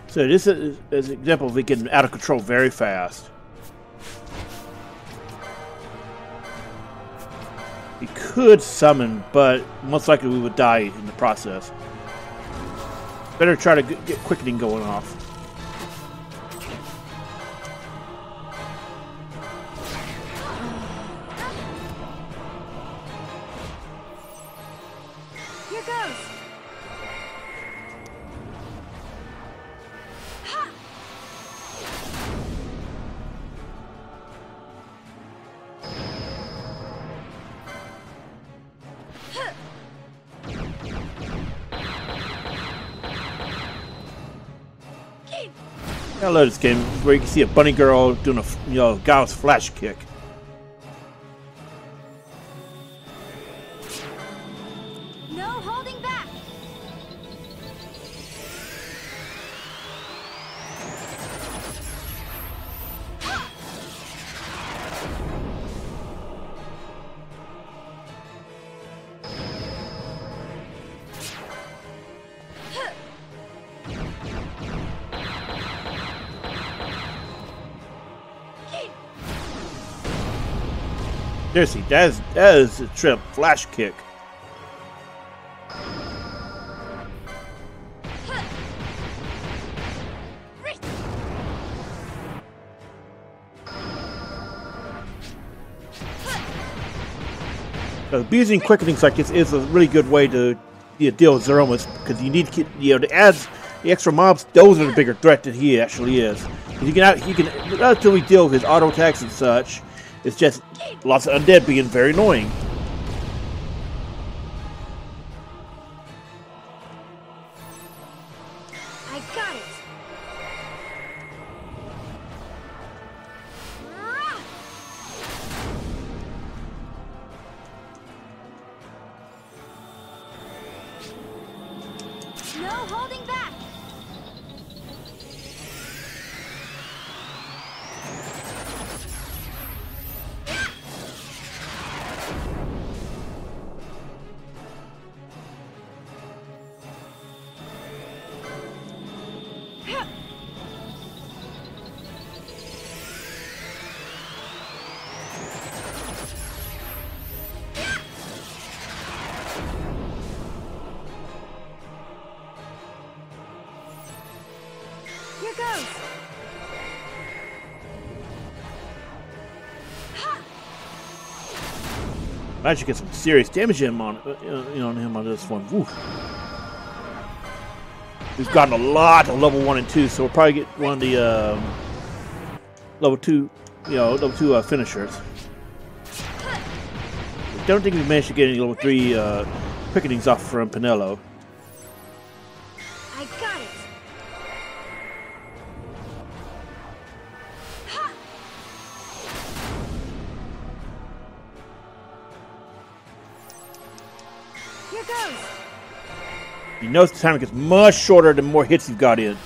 So this is an example of it getting out of control very fast. We could summon, but most likely we would die in the process. Better try to get quickening going off. Here goes. I love this game where you can see a bunny girl doing a Gauss flash kick. No holding back. Seriously, that is a trip flash kick. Abusing quickenings like this is a really good way to deal with Zeromus, because you need to keep, to add the extra mobs. Those are the bigger threat that he actually is. He can relatively deal with his auto attacks and such. It's just lots of undead being very annoying. I got it. No holding back. Here goes. I should get some serious damage in him on him on this one. Woo. We've gotten a lot of level 1 and 2, so we'll probably get one of the level 2 finishers. I don't think we've managed to get any level 3 quickenings off from Pinello. I got it. Here goes. You notice the timer gets much shorter the more hits you've got in.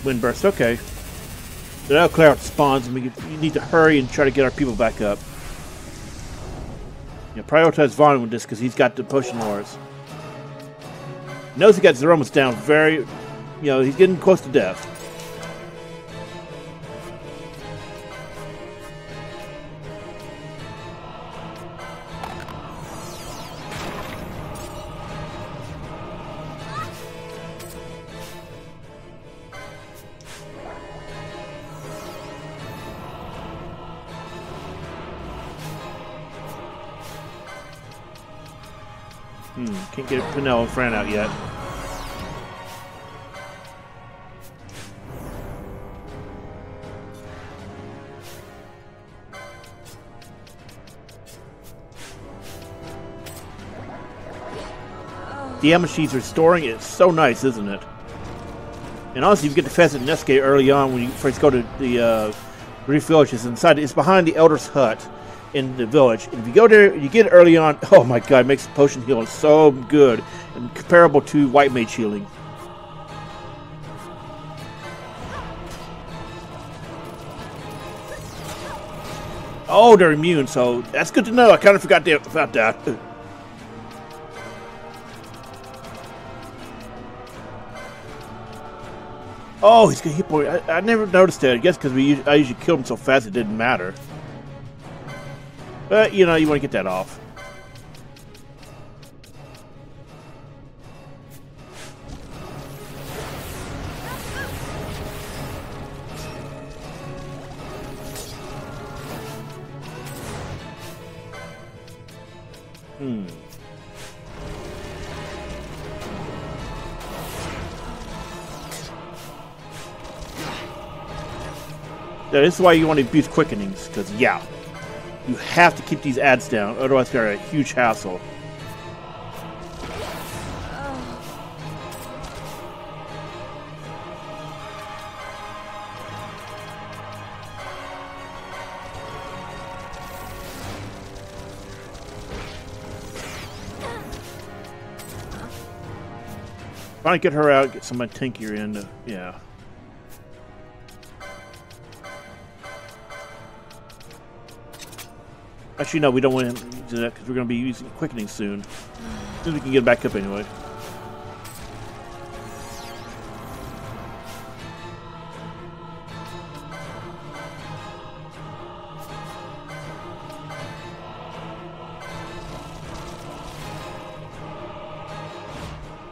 Wind burst, okay. So that'll clear out the spawns, and we need to hurry and try to get our people back up. Prioritize Vaughn with this because he's got the potion wars. Knows he got Zeromus down very, he's getting close to death. Can't get Pinell and Fran out yet. The ammo she's restoring it. It's so nice, isn't it? And honestly, you get the Pheasant Nescape early on when you first go to the Reef Village. It's behind the Elder's Hut in the village. And if you go there, you get it early on. Oh my god, it makes potion healing so good and comparable to White Mage healing. Oh, they're immune, so that's good to know. I kind of forgot about that. Oh, he's got hit point. I never noticed that. I guess because I usually killed him so fast it didn't matter. But, you want to get that off. Hmm. Yeah, this is why you want to abuse quickenings, because, yeah, you have to keep these ads down, otherwise they're a huge hassle. Trying to get her out, get some of my tankier in, yeah. Actually, no, we don't want him to do that because we're going to be using quickening soon. As soon as we can get back up anyway.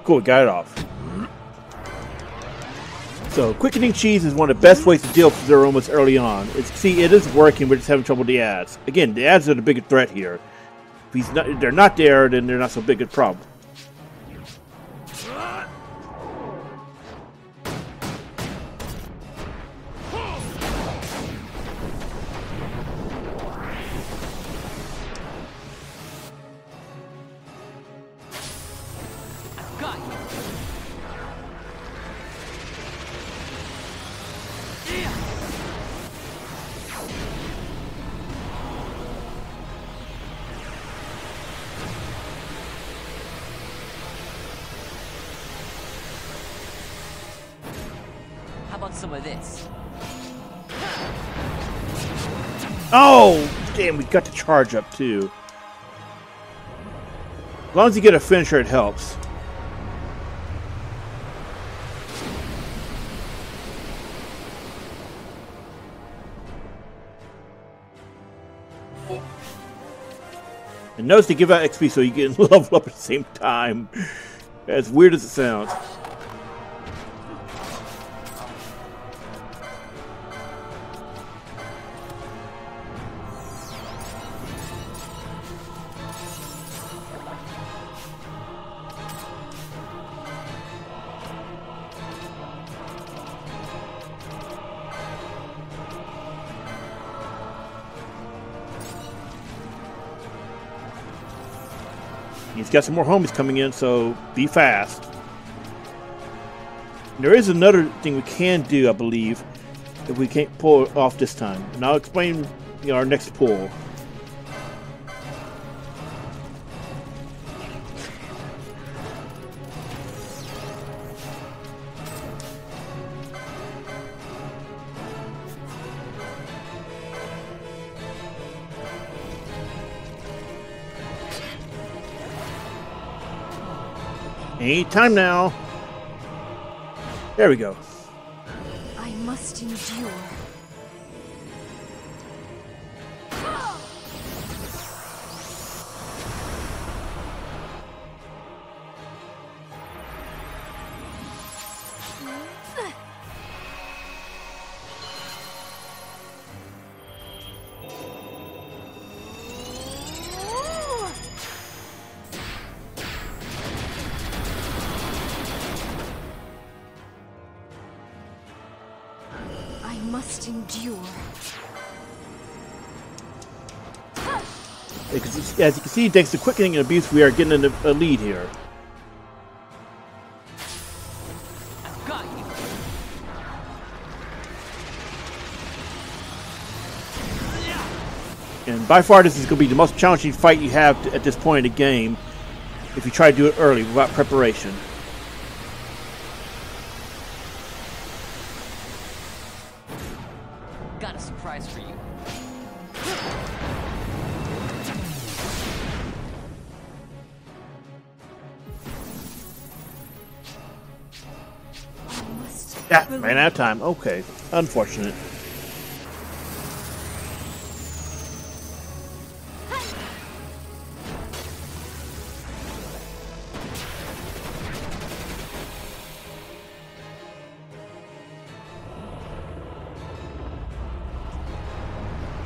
Cool, we got it off. So, quickening cheese is one of the best ways to deal with Zeromus early on. See, it is working, we're just having trouble with the ads. Again, the ads are the bigger threat here. If they're not there, then they're not so big a problem. Some of this. Oh, damn, we got the charge up too. As long as you get a finisher, it helps. And notice they give out XP so you get level up at the same time. As weird as it sounds. He's got some more homies coming in, so be fast. There is another thing we can do, I believe, that we can't pull it off this time. And I'll explain, our next pull. Any time now. There we go. I must endure. Endure. As you can see, thanks to quickening and abuse, we are getting a lead here. Got you. And by far, this is going to be the most challenging fight you have at this point in the game if you try to do it early without preparation. Got a surprise for you. Yeah, ran out of time. Okay. Unfortunate.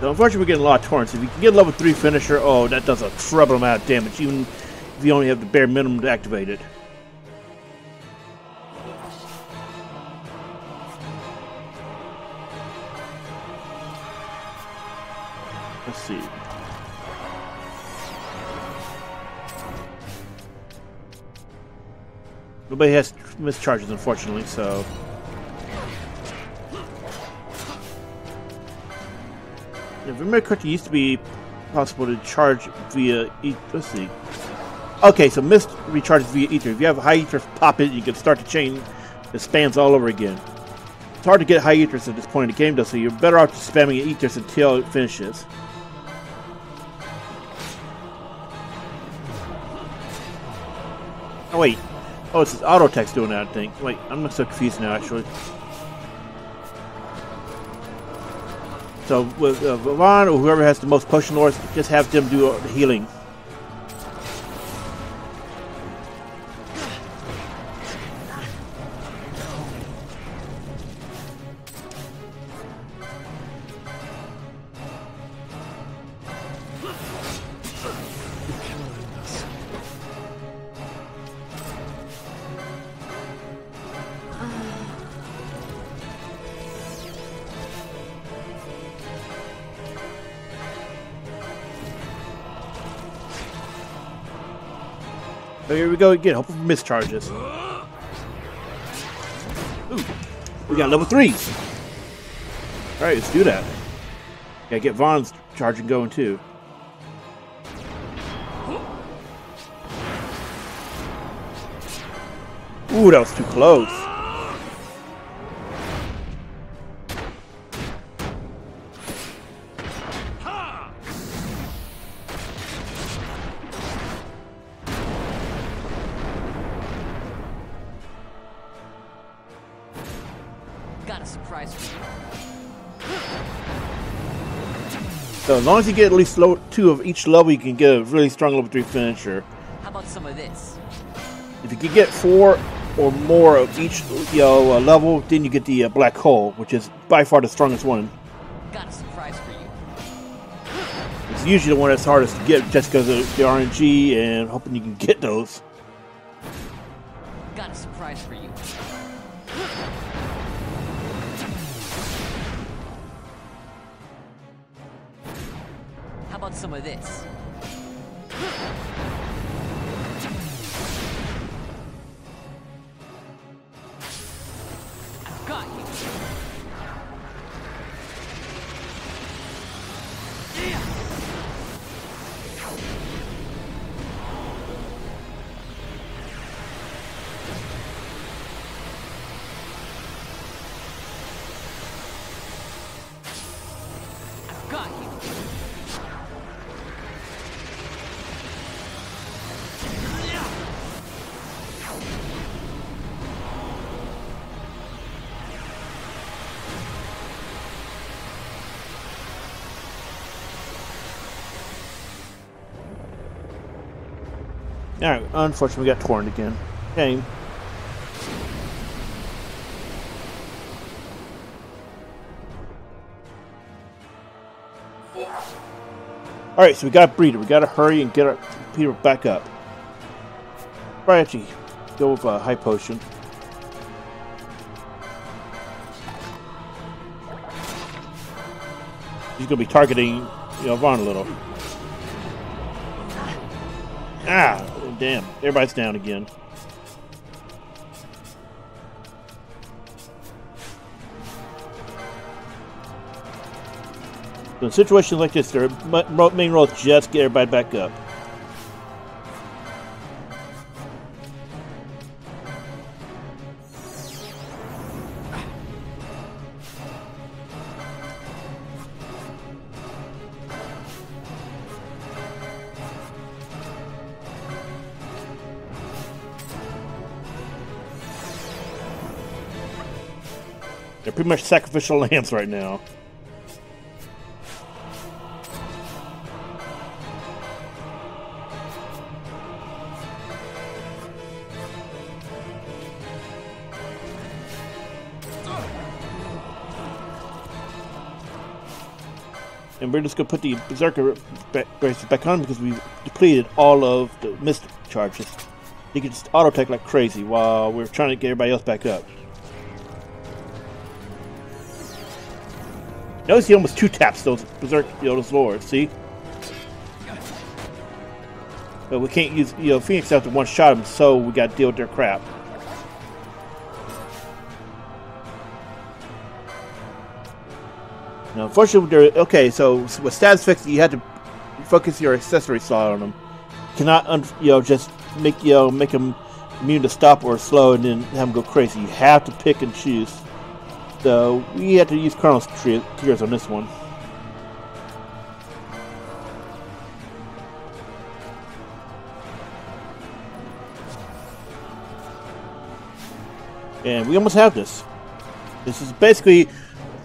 So unfortunately, we're getting a lot of torrents. If you can get a level 3 finisher, oh, that does a trouble amount of damage, even if you only have the bare minimum to activate it. Let's see. Nobody has mischarges, unfortunately, so... If I remember correctly, it used to be possible to charge via... Let's see. Okay, so mist recharges via ether. If you have high ethers pop it, you can start the chain that spans all over again. It's hard to get high ethers at this point in the game, though, so you're better off just spamming ethers until it finishes. Oh, wait. Oh, it's this auto text doing that, I think. Wait, I'm so confused now, actually. So, with Phon or whoever has the most potion lords, just have them do the healing. So here we go again, hoping for mischarges. Ooh, we got level 3s. Alright, let's do that. Gotta get Von's charging going too. Ooh, that was too close. So as long as you get at least 2 of each level, you can get a really strong level 3 finisher. How about some of this? If you can get 4 or more of each level, then you get the black hole, which is by far the strongest one. Got a surprise for you. It's usually the one that's hardest to get just because of the RNG and hoping you can get those. Got a surprise for you. How about some of this? I've got you. I've got you. Alright, unfortunately we got torn again. Shame. Alright, so we got a breeder. We gotta hurry and get our Peter back up. Probably actually go with a high potion. He's gonna be targeting, Phon a little. Ah, damn. Everybody's down again. So in situations like this, their main role is just get everybody back up. They're pretty much sacrificial lambs right now. And we're just going to put the Berserker braces back on because we depleted all of the mist charges. You can just auto-attack like crazy while we're trying to get everybody else back up. Notice he almost two-taps those Berserk, those lords, see? But we can't use, Phoenix after one-shot them, so we got to deal with their crap. Now, unfortunately, okay, so with status fix, you had to focus your accessory slot on them. You cannot, just make them immune to stop or slow and then have them go crazy. You have to pick and choose. So we had to use Chronos Tears on this one. And we almost have this. This is basically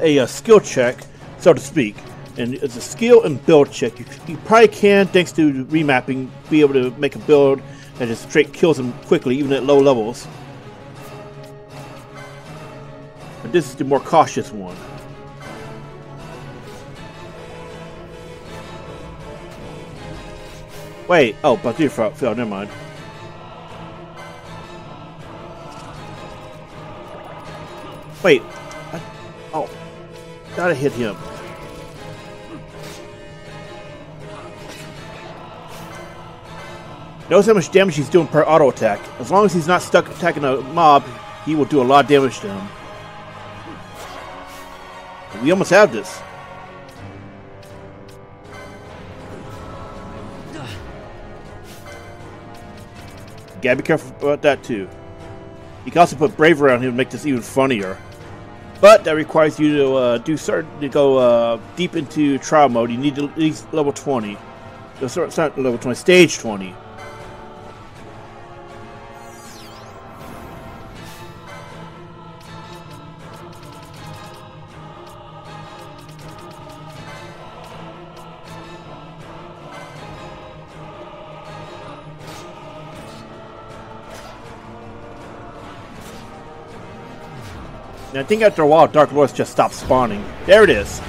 a skill check, so to speak. And it's a skill and build check. You probably can, thanks to remapping, be able to make a build that just straight kills them quickly, even at low levels. But this is the more cautious one. Wait, oh, Batir fell, never mind. Wait, oh, gotta hit him. Notice how much damage he's doing per auto attack. As long as he's not stuck attacking a mob, he will do a lot of damage to him. We almost have this. Gotta be careful about that too. You can also put Bravery on him to make this even funnier. But that requires you to go deep into trial mode. You need to at least level 20. It's not level 20, stage 20. And I think after a while, Dark Lords just stop spawning. There it is.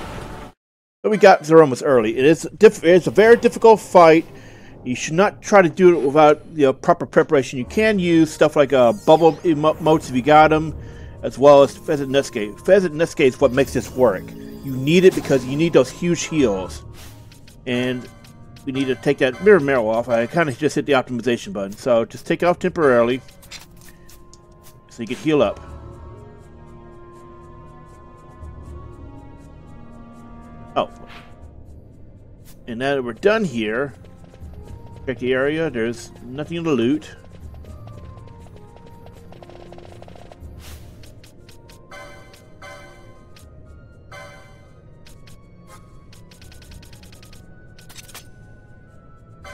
But we got Zeromus early. It's a very difficult fight. You should not try to do it without proper preparation. You can use stuff like bubble emotes if you got them, as well as Pheasant Nestgate. Pheasant Nestgate is what makes this work. You need it because you need those huge heals. And we need to take that mirror marrow off. I kind of just hit the optimization button. So just take it off temporarily so you can heal up. Oh. And now that we're done here, check the area. There's nothing to loot.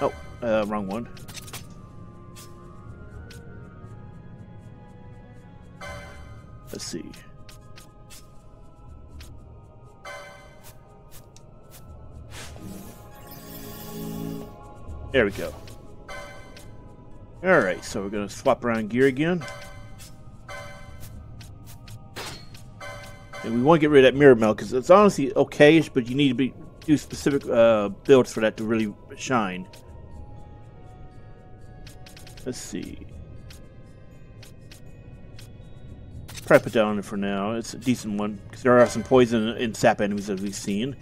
Oh, wrong one. Let's see. There we go. Alright, so we're going to swap around gear again. And we want to get rid of that mirror melt because it's honestly okay-ish, but you need to do specific builds for that to really shine. Let's see. Probably put that on it for now. It's a decent one because there are some poison and sap enemies that we've seen.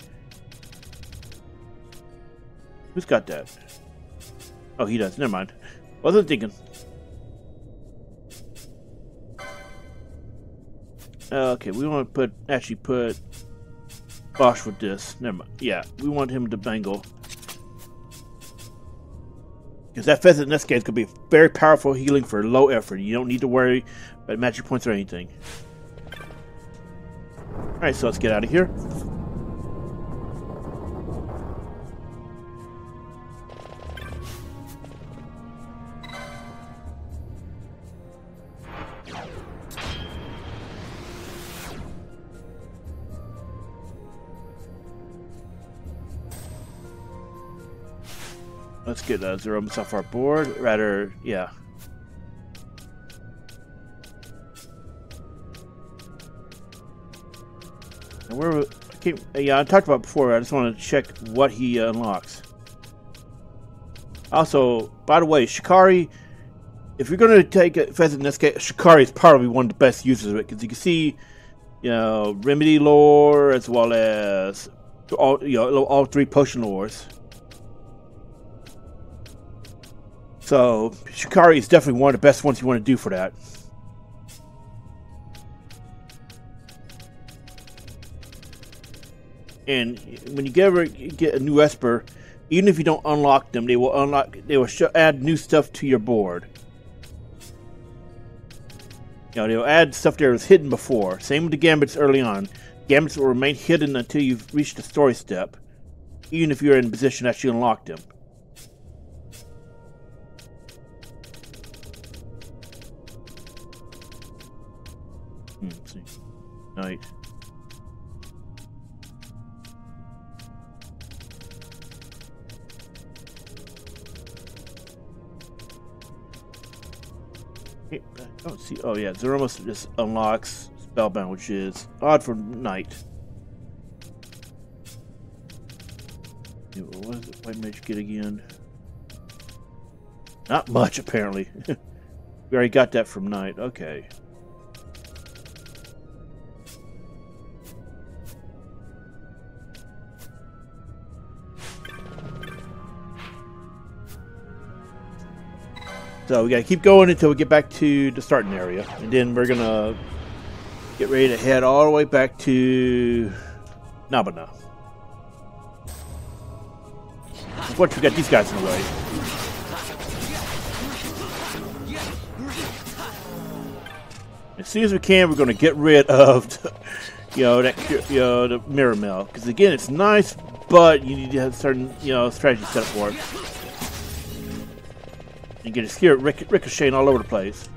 Who's got that? Oh, he does. Never mind. Wasn't thinking. Okay, we want to actually put Bosch with this. Never mind. Yeah, we want him to bangle. Because that Pheasant Nestgate is going to be very powerful healing for low effort. You don't need to worry about magic points or anything. Alright, so let's get out of here. Let's get Zeromus off our board. Rather, yeah. And where? I Yeah, I talked about it before. I just want to check what he unlocks. Also, by the way, Shikari, if you're going to take a pheasant in this case, Shikari is probably one of the best users of it, because you can see, you know, remedy lore as well as all 3 potion lores. So Shikari is definitely one of the best ones you want to do for that. And when you get a new Esper, even if you don't unlock them, they will add new stuff to your board. You know, they'll add stuff there that was hidden before. Same with the Gambits early on. Gambits will remain hidden until you've reached the story step, even if you're in a position to actually unlock them. Let's see. Night. I don't see. Oh yeah, Zeromus just unlocks Spellbound, which is odd for night. What does White Mage get again? Not much, apparently. We already got that from night. Okay. So we gotta keep going until we get back to the starting area, and then we're gonna get ready to head all the way back to Nabudis. Unfortunately, we got these guys in the way. As soon as we can, we're gonna get rid of, the mirror mill, because again, it's nice, but you need to have certain, strategy set up for it. You can just hear it ricocheting all over the place.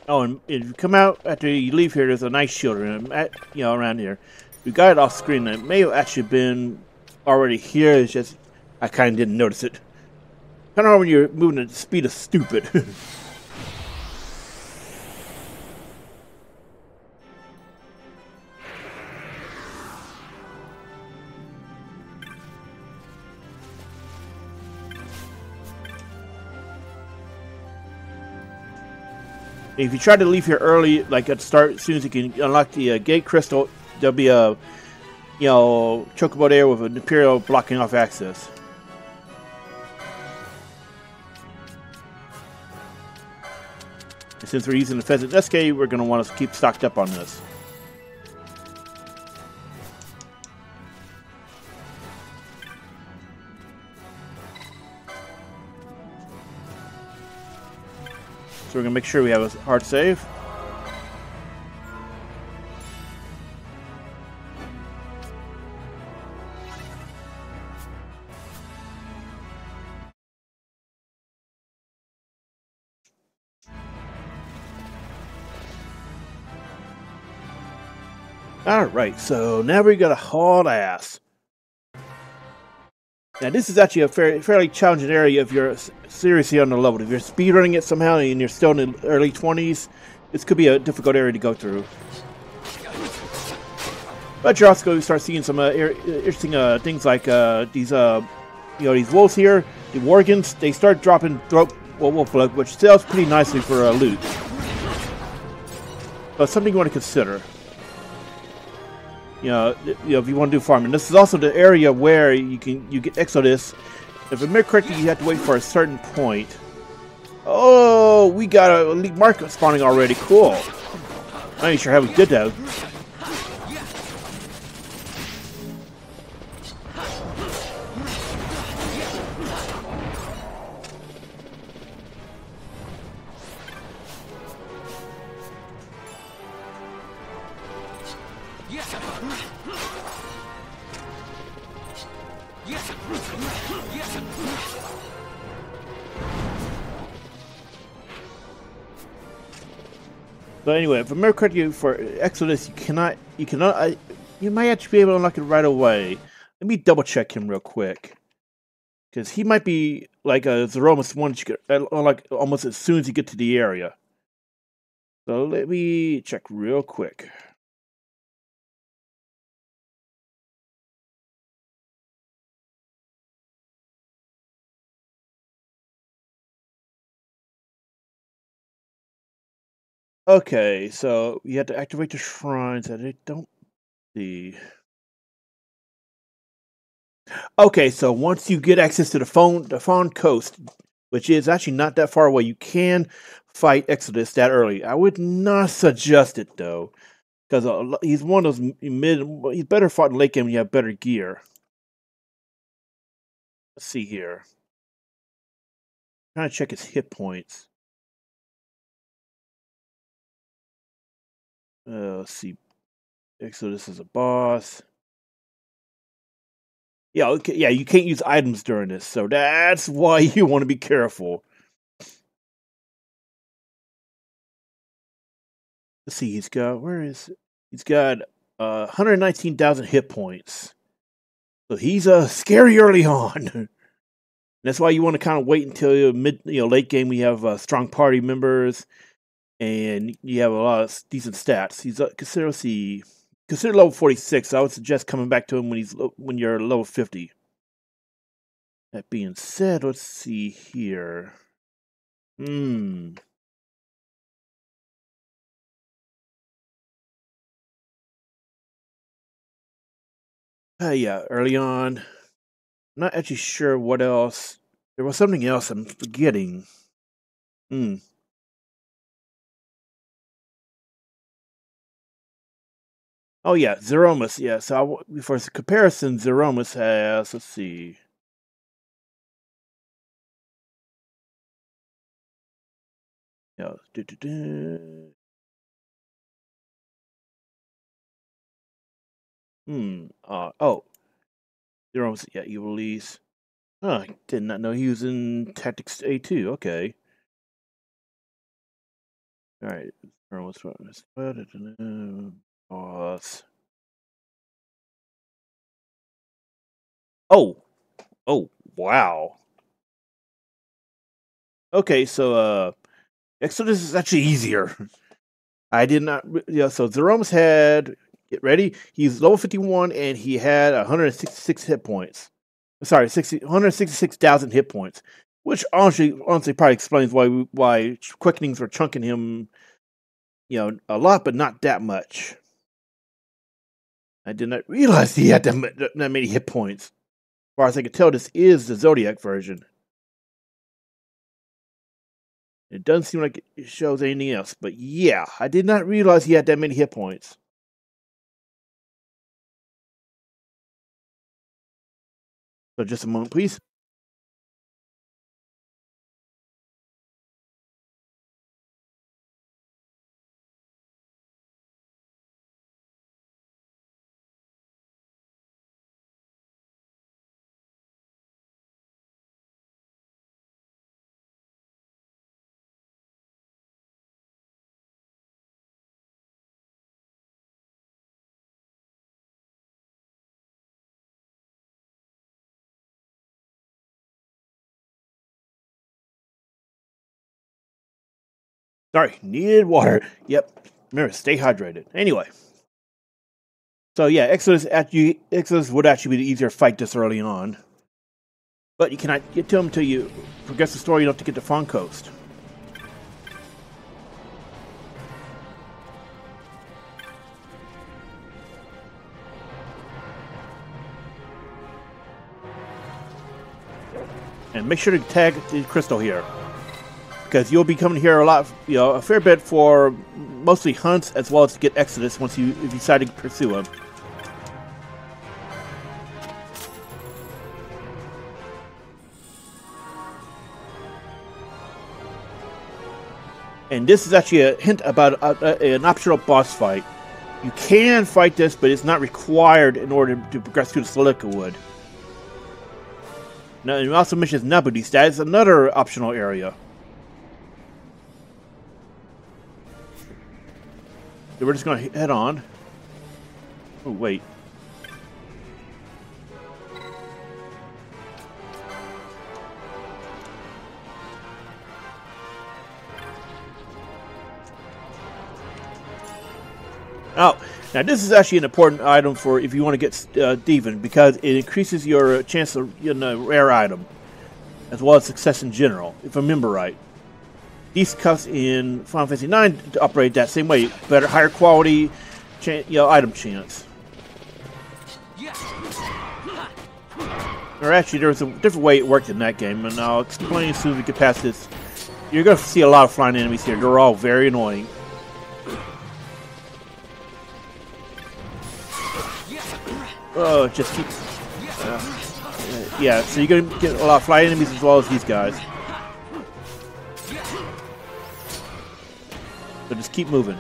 Oh, and if you come out after you leave here, there's a nice shield around here. We got it off screen. It may have actually been already here. It's just I kind of didn't notice it. Kind of hard when you're moving at the speed of stupid. If you try to leave here early, like at the start, as soon as you can unlock the gate crystal, there'll be a, chocobo there with an Imperial blocking off access. And since we're using the Pheasant SK, we're going to want to keep stocked up on this. So we're going to make sure we have a hard save. Alright, so now we got a hauled ass. Now this is actually a fairly challenging area if you're seriously on the level. If you're speedrunning it somehow and you're still in the early 20s, this could be a difficult area to go through. But you're also going to start seeing some interesting things like these wolves here, the Worgans. They start dropping wolf blood, which sells pretty nicely for loot. So it's something you want to consider. If you want to do farming. This is also the area where you get Exodus. If I remember correctly, you have to wait for a certain point. Oh, we got a elite market spawning already. Cool. I'm not even sure how we did that. So anyway, if I remember correctly, for Exodus, you might actually be able to unlock it right away. Let me double check him real quick. Because he might be like a Zeromus one that you get, like almost as soon as you get to the area. So let me check real quick. Okay, so you have to activate the shrines that I don't see. Okay, so once you get access to the Phon Coast, which is actually not that far away, you can fight Exodus that early. I would not suggest it though, because he's one of those mid. He's better fought in late game when you have better gear. Let's see here. I'm trying to check his hit points. Let's see. Exodus is a boss. Yeah, okay, yeah, you can't use items during this, so that's why you want to be careful. Let's see, he's got, where is it? He's got 119,000 hit points. So he's scary early on. That's why you want to kind of wait until late game. We have strong party members, and you have a lot of decent stats. He's consider level 46. So I would suggest coming back to him when you're level 50. That being said, let's see here. Yeah, early on. I'm not actually sure what else. There was something else I'm forgetting. Oh yeah, Zeromus. Yeah, so for comparison, Zeromus has. Let's see. Yeah. Oh. Zeromus. Yeah, you release. Oh, I did not know he was in Tactics A2. Okay. All right. Boss. Oh, wow. Okay, so Exodus is actually easier. I did not. Yeah, so Zeromus had. Get ready. He's level 51 and he had 166 hit points. Sorry, 166,000 hit points, which honestly probably explains why quickenings were chunking him, a lot, but not that much. I did not realize he had that many hit points. As far as I can tell, this is the Zodiac version. It doesn't seem like it shows anything else, but yeah, I did not realize he had that many hit points. So just a moment, please. Sorry, needed water. Yep. Remember, stay hydrated. Anyway. So yeah, Exodus would actually be the easier fight this early on. But you cannot get to him until you progress the story enough to get to Phon Coast. And make sure to tag the crystal here, because you'll be coming here a fair bit for mostly hunts as well as to get Exodus if you decide to pursue him. And this is actually a hint about an optional boss fight. You can fight this, but it's not required in order to progress through the Salikawood. Now, it also mentions Nabudis. That is another optional area. So we're just going to head on. Oh, wait. Oh, now this is actually an important item for if you want to get Steven, because it increases your chance of getting a rare item, as well as success in general, if I remember right. These cuffs in Final Fantasy IX operate that same way, better, higher quality, item chance. Or actually, there was a different way it worked in that game, and I'll explain as soon as we get past this. You're going to see a lot of flying enemies here. They're all very annoying. Oh, just keep... yeah, so you're going to get a lot of flying enemies as well as these guys. So just keep moving.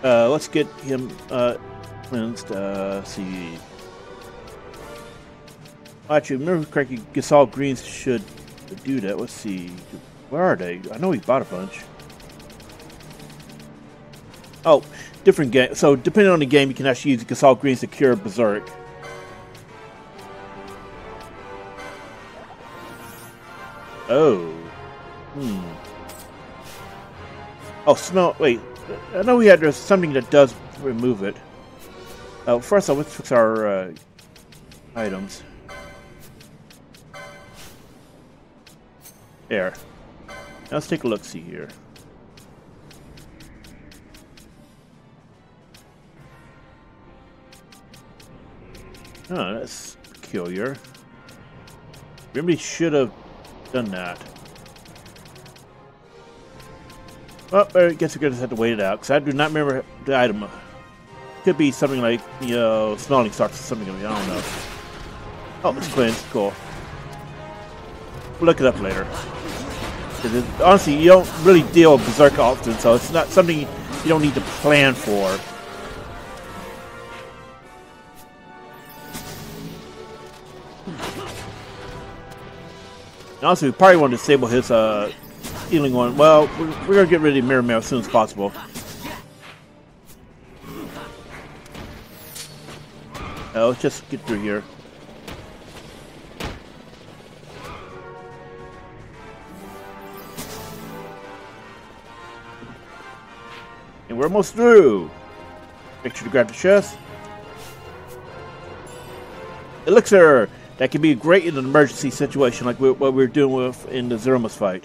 Let's get him cleansed. See. Actually, remember correctly, Gasol Greens should do that. Let's see. Where are they? I know he bought a bunch. Oh, different game. So depending on the game, you can actually use Gasol Greens to cure Berserk. Oh. Oh, smell. Wait. I know there's something that does remove it. First, let's fix our items. There. Now let's take a look. See here. Oh, that's peculiar. Maybe should have done that. Well, I guess we're going to have to wait it out, because I do not remember the item. Could be something like, smelling salts or something. I don't know. Oh, it's cleansed. Cool. We'll look it up later. Honestly, you don't really deal with Berserk often, so it's not something you don't need to plan for. And also, we probably want to disable his healing one. Well, we're going to get rid of Miriam as soon as possible. Let's just get through here. And we're almost through. Make sure to grab the chest. Elixir! That can be great in an emergency situation like what we're doing with in the Zeromus fight.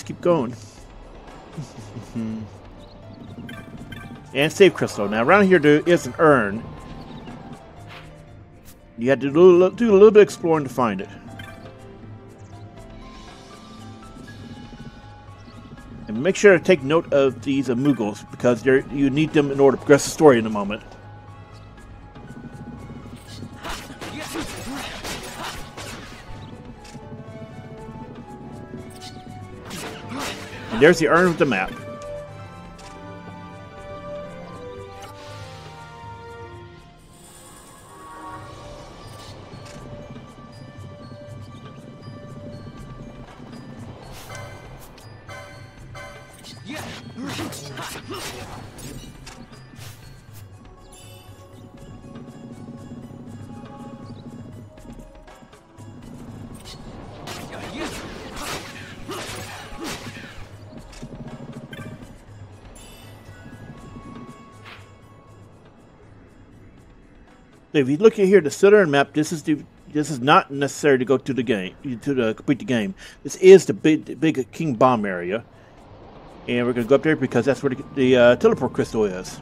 Keep going. And save crystal. Now around here there is an urn. You had to do a little bit of exploring to find it. And make sure to take note of these Moogles, because you need them in order to progress the story in a moment. And there's the urn with the map. If you look at here, the Southern map, this is not necessary to go to the game to complete the game. This is the big King Bomb area, and we're gonna go up there because that's where the teleport crystal is.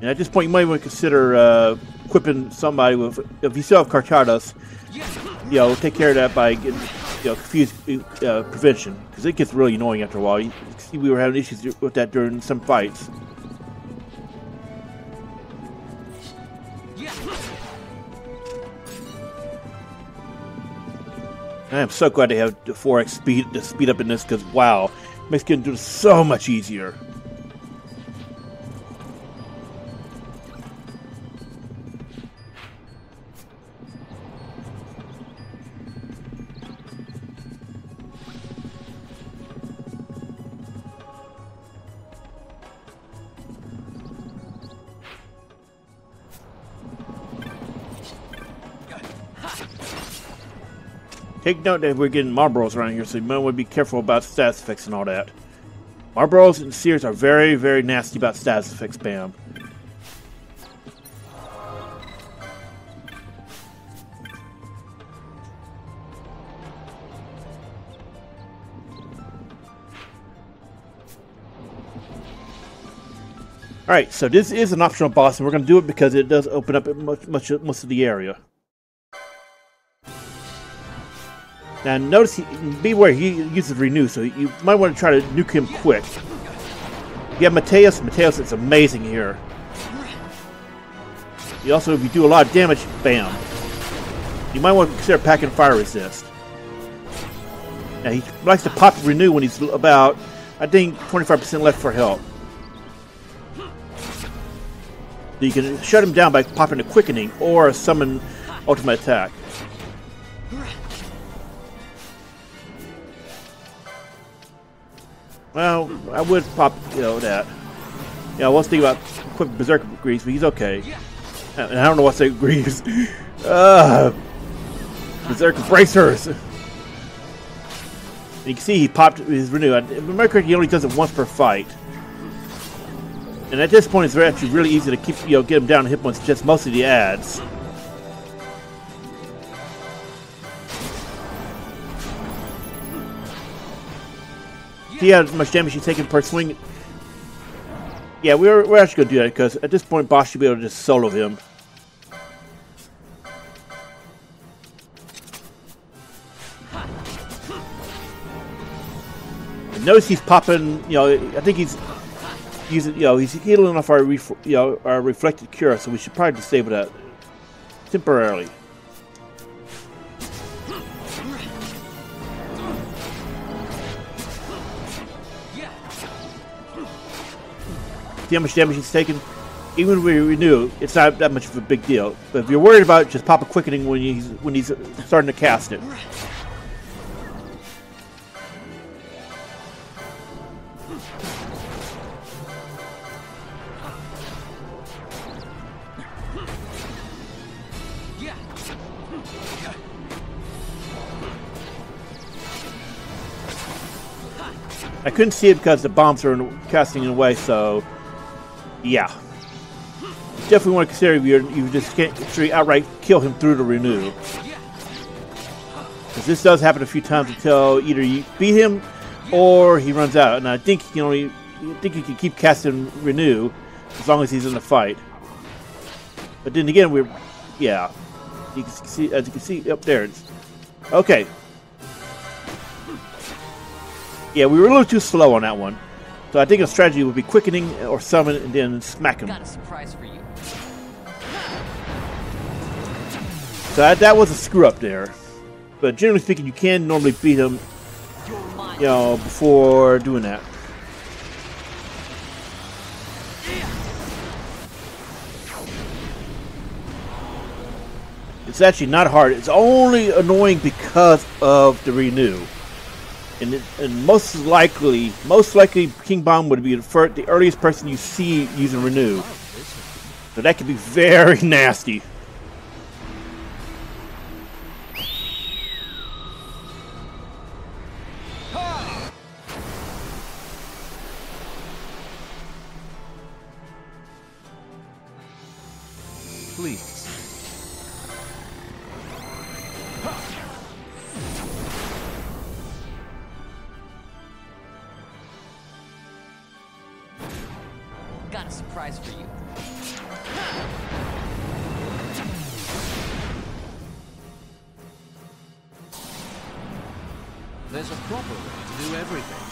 And at this point, you might want to consider equipping somebody with. If you still have Carchadas, take care of that by getting confused prevention, because it gets really annoying after a while. You see, we were having issues with that during some fights. I am so glad they have the 4x speed up in this, because wow, makes getting through so much easier. Take note that we're getting Marlboros around here, so you might want to be careful about status effects and all that. Marlboros and Sears are very, very nasty about status effect spam. Alright, so this is an optional boss, and we're going to do it because it does open up most of the area. Now notice, beware, he uses Renew, so you might want to try to nuke him quick. You have Mateus. Mateus is amazing here. You also, if you do a lot of damage, bam. You might want to consider packing Fire Resist. Now he likes to pop Renew when he's about, I think, 25% left for health. So you can shut him down by popping a Quickening or a Summon Ultimate Attack. Well, I would pop, that. Yeah, I was thinking about quick Berserker Greaves, but he's okay. And I don't know what's that Greaves. Berserker Bracers! And you can see he popped his Renew. Remember, he only does it once per fight. And at this point, it's actually really easy to keep, get him down to hit points, just mostly the ads. See how much damage he's taking per swing? Yeah, we're actually going to do that, because at this point, boss should be able to just solo him. And notice he's popping, I think he's using, he's healing off our, our Reflected Cure, so we should probably disable that temporarily. See how much damage he's taken? Even when we renew, it's not that much of a big deal. But if you're worried about it, just pop a Quickening when he's starting to cast it. I couldn't see it because the bombs are casting it away, so yeah. You definitely want to consider if you just can't actually outright kill him through the Renew. Because this does happen a few times until either you beat him or he runs out. And I think he can keep casting Renew as long as he's in the fight. But then again, yeah. You can see, as you can see up there. Okay. Yeah, we were a little too slow on that one. So I think a strategy would be Quickening or Summon and then smack him. Got a surprise for you. So that was a screw up there. But generally speaking, you can normally beat him, before doing that. It's actually not hard. It's only annoying because of the Renew. And most likely, King Bomb would be the earliest person you see using Renew. So that could be very nasty. Please. Got a surprise for you. There's a proper way to do everything.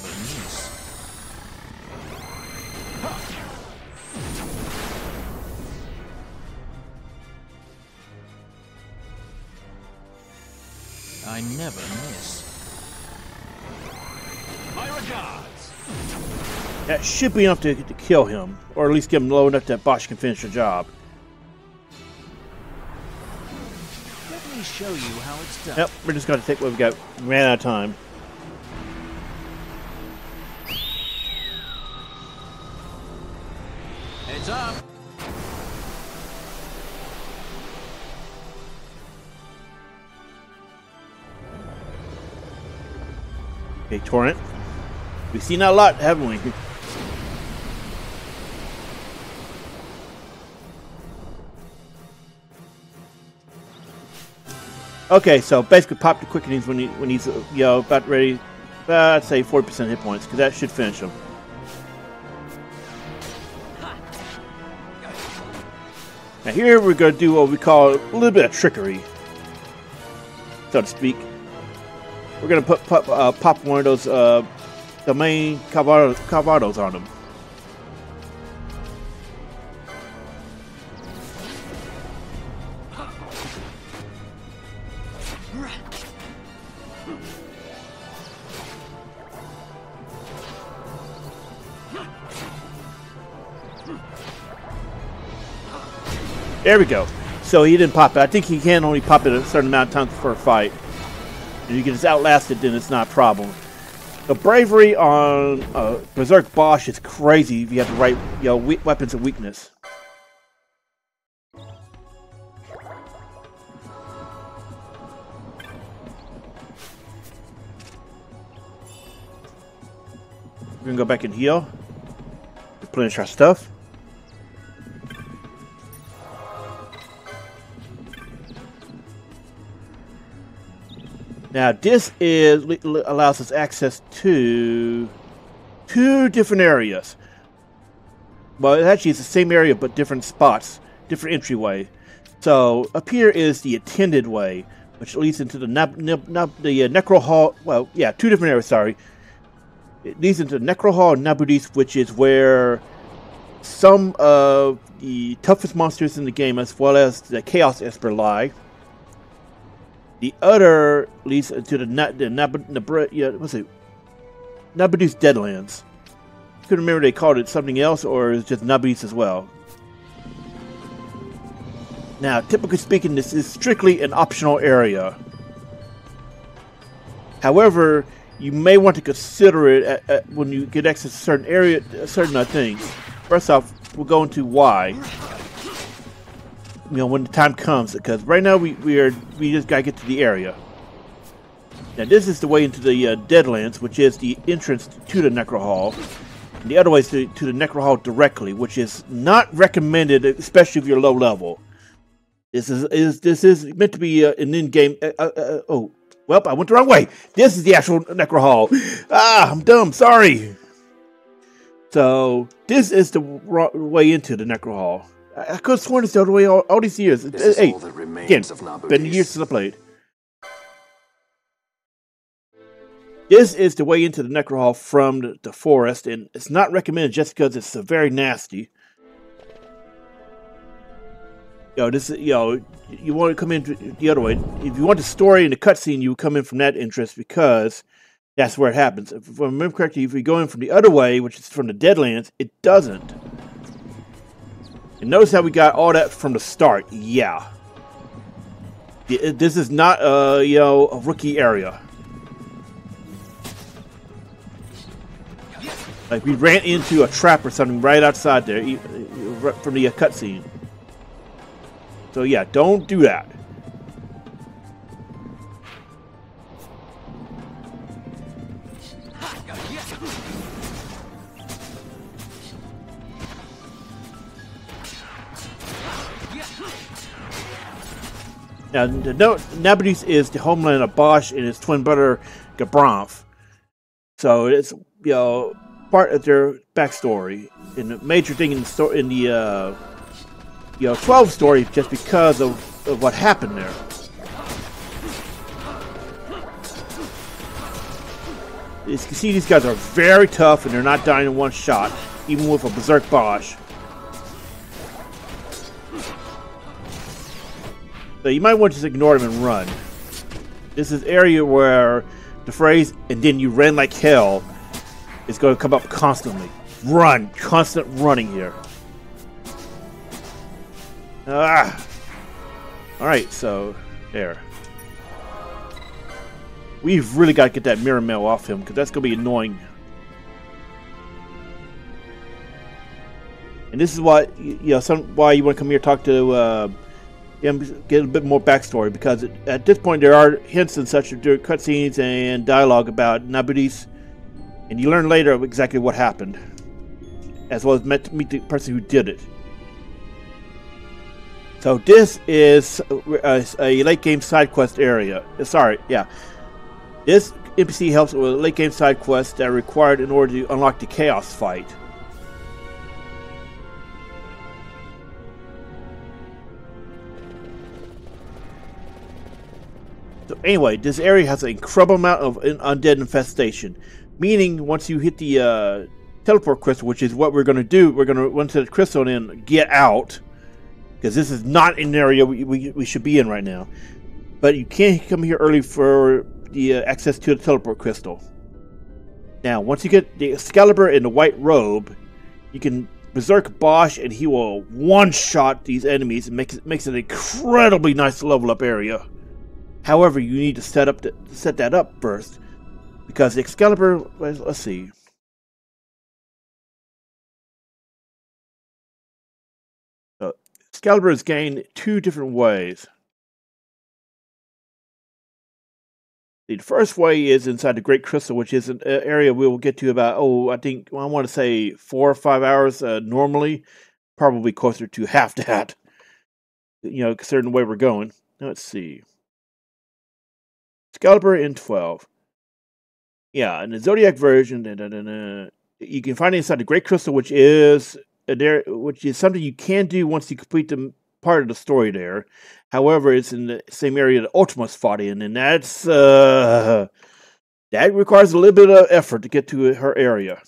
never miss. I never miss. My regards. That should be enough to kill him, or at least get him low enough that Bosch can finish the job. Let me show you how it's done. Yep, we're just going to take what we've got. Ran out of time. Heads up. Okay, Torrent. We've seen that a lot, haven't we? Okay, so basically pop the quickenings when he's about ready. I'd say 40% hit points, because that should finish him. Now here we're going to do what we call a little bit of trickery, so to speak. We're going to pop one of those domain Calvados on him. There we go. So he didn't pop it. I think he can only pop it a certain amount of times for a fight. And you can just outlast it, then it's not a problem. The bravery on Berserk Bosch is crazy if you have the right weapons of weakness. We're gonna go back and heal. Replenish our stuff. Now this allows us access to 2 different areas. Well, it actually is the same area but different spots, different entryway. So up here is the attended way, which leads into the Necrohol. Well, yeah, 2 different areas. Sorry, it leads into Necrohol and Nabudis, which is where some of the toughest monsters in the game, as well as the Chaos Esper, lie. The other leads to the Nabudis Deadlands. I couldn't remember they called it something else or it's just Nabudis as well. Now, typically speaking, this is strictly an optional area. However, you may want to consider it when you get access to certain things. First off, we'll go into why. When the time comes, because right now we just gotta get to the area. Now this is the way into the Deadlands, which is the entrance to the Necrohol. And the other way is to the Necrohol directly, which is not recommended, especially if you're low level. This is meant to be an in-game. Oh, well, I went the wrong way. This is the actual Necrohol. I'm dumb. Sorry. So this is the way into the Necrohol. I could have sworn it's the other way all these years. Hey, again, been years since I played. This is the way into the Necrohol from the forest, and it's not recommended just because it's very nasty. You want to come in the other way. If you want the story and the cutscene, you come in from that entrance because that's where it happens. If I remember correctly, if you go in from the other way, which is from the Deadlands, it doesn't. And notice how we got all that from the start. Yeah. This is not a rookie area. Like we ran into a trap or something right outside there from the cutscene. So yeah, don't do that. Now, Nabudis is the homeland of Bosch and his twin brother Gabranth. So it's part of their backstory, and a major thing in the 12 story, just because of what happened there. you can see these guys are very tough and they're not dying in one shot, even with a Berserk Bosch. So you might want to just ignore them and run. This is area where the phrase, and then you ran like hell, is going to come up constantly. Run! Constant running here. Ah! Alright, so, there. We've really got to get that mirror mail off him, because that's going to be annoying. And this is why, why you want to come here and talk to get a bit more backstory, because at this point there are hints and such during cutscenes and dialogue about Nabudis, and you learn later exactly what happened, as well as meet the person who did it. So this is a late game side quest area. This NPC helps with late game side quests that are required in order to unlock the Chaos fight. So anyway, this area has an incredible amount of undead infestation. Meaning, once you hit the teleport crystal, which is what we're going to do, we're going to run to the crystal and then get out. Because this is not an area we should be in right now. But you can't come here early for the access to the teleport crystal. Now, once you get the Excalibur in the white robe, you can Berserk Bosch and he will one-shot these enemies and makes it an incredibly nice level up area. However, you need to set that up first, because the Excalibur. Let's see. So, Excalibur is gained two different ways. The first way is inside the Great Crystal, which is an area we will get to about I want to say 4 or 5 hours normally, probably closer to half that. Considering the way we're going. Let's see. Excalibur in 12. Yeah, in the Zodiac version, you can find it inside the Great Crystal, which is something you can do once you complete the part of the story there. However, it's in the same area that Ultimus fought in, and that's that requires a little bit of effort to get to her area.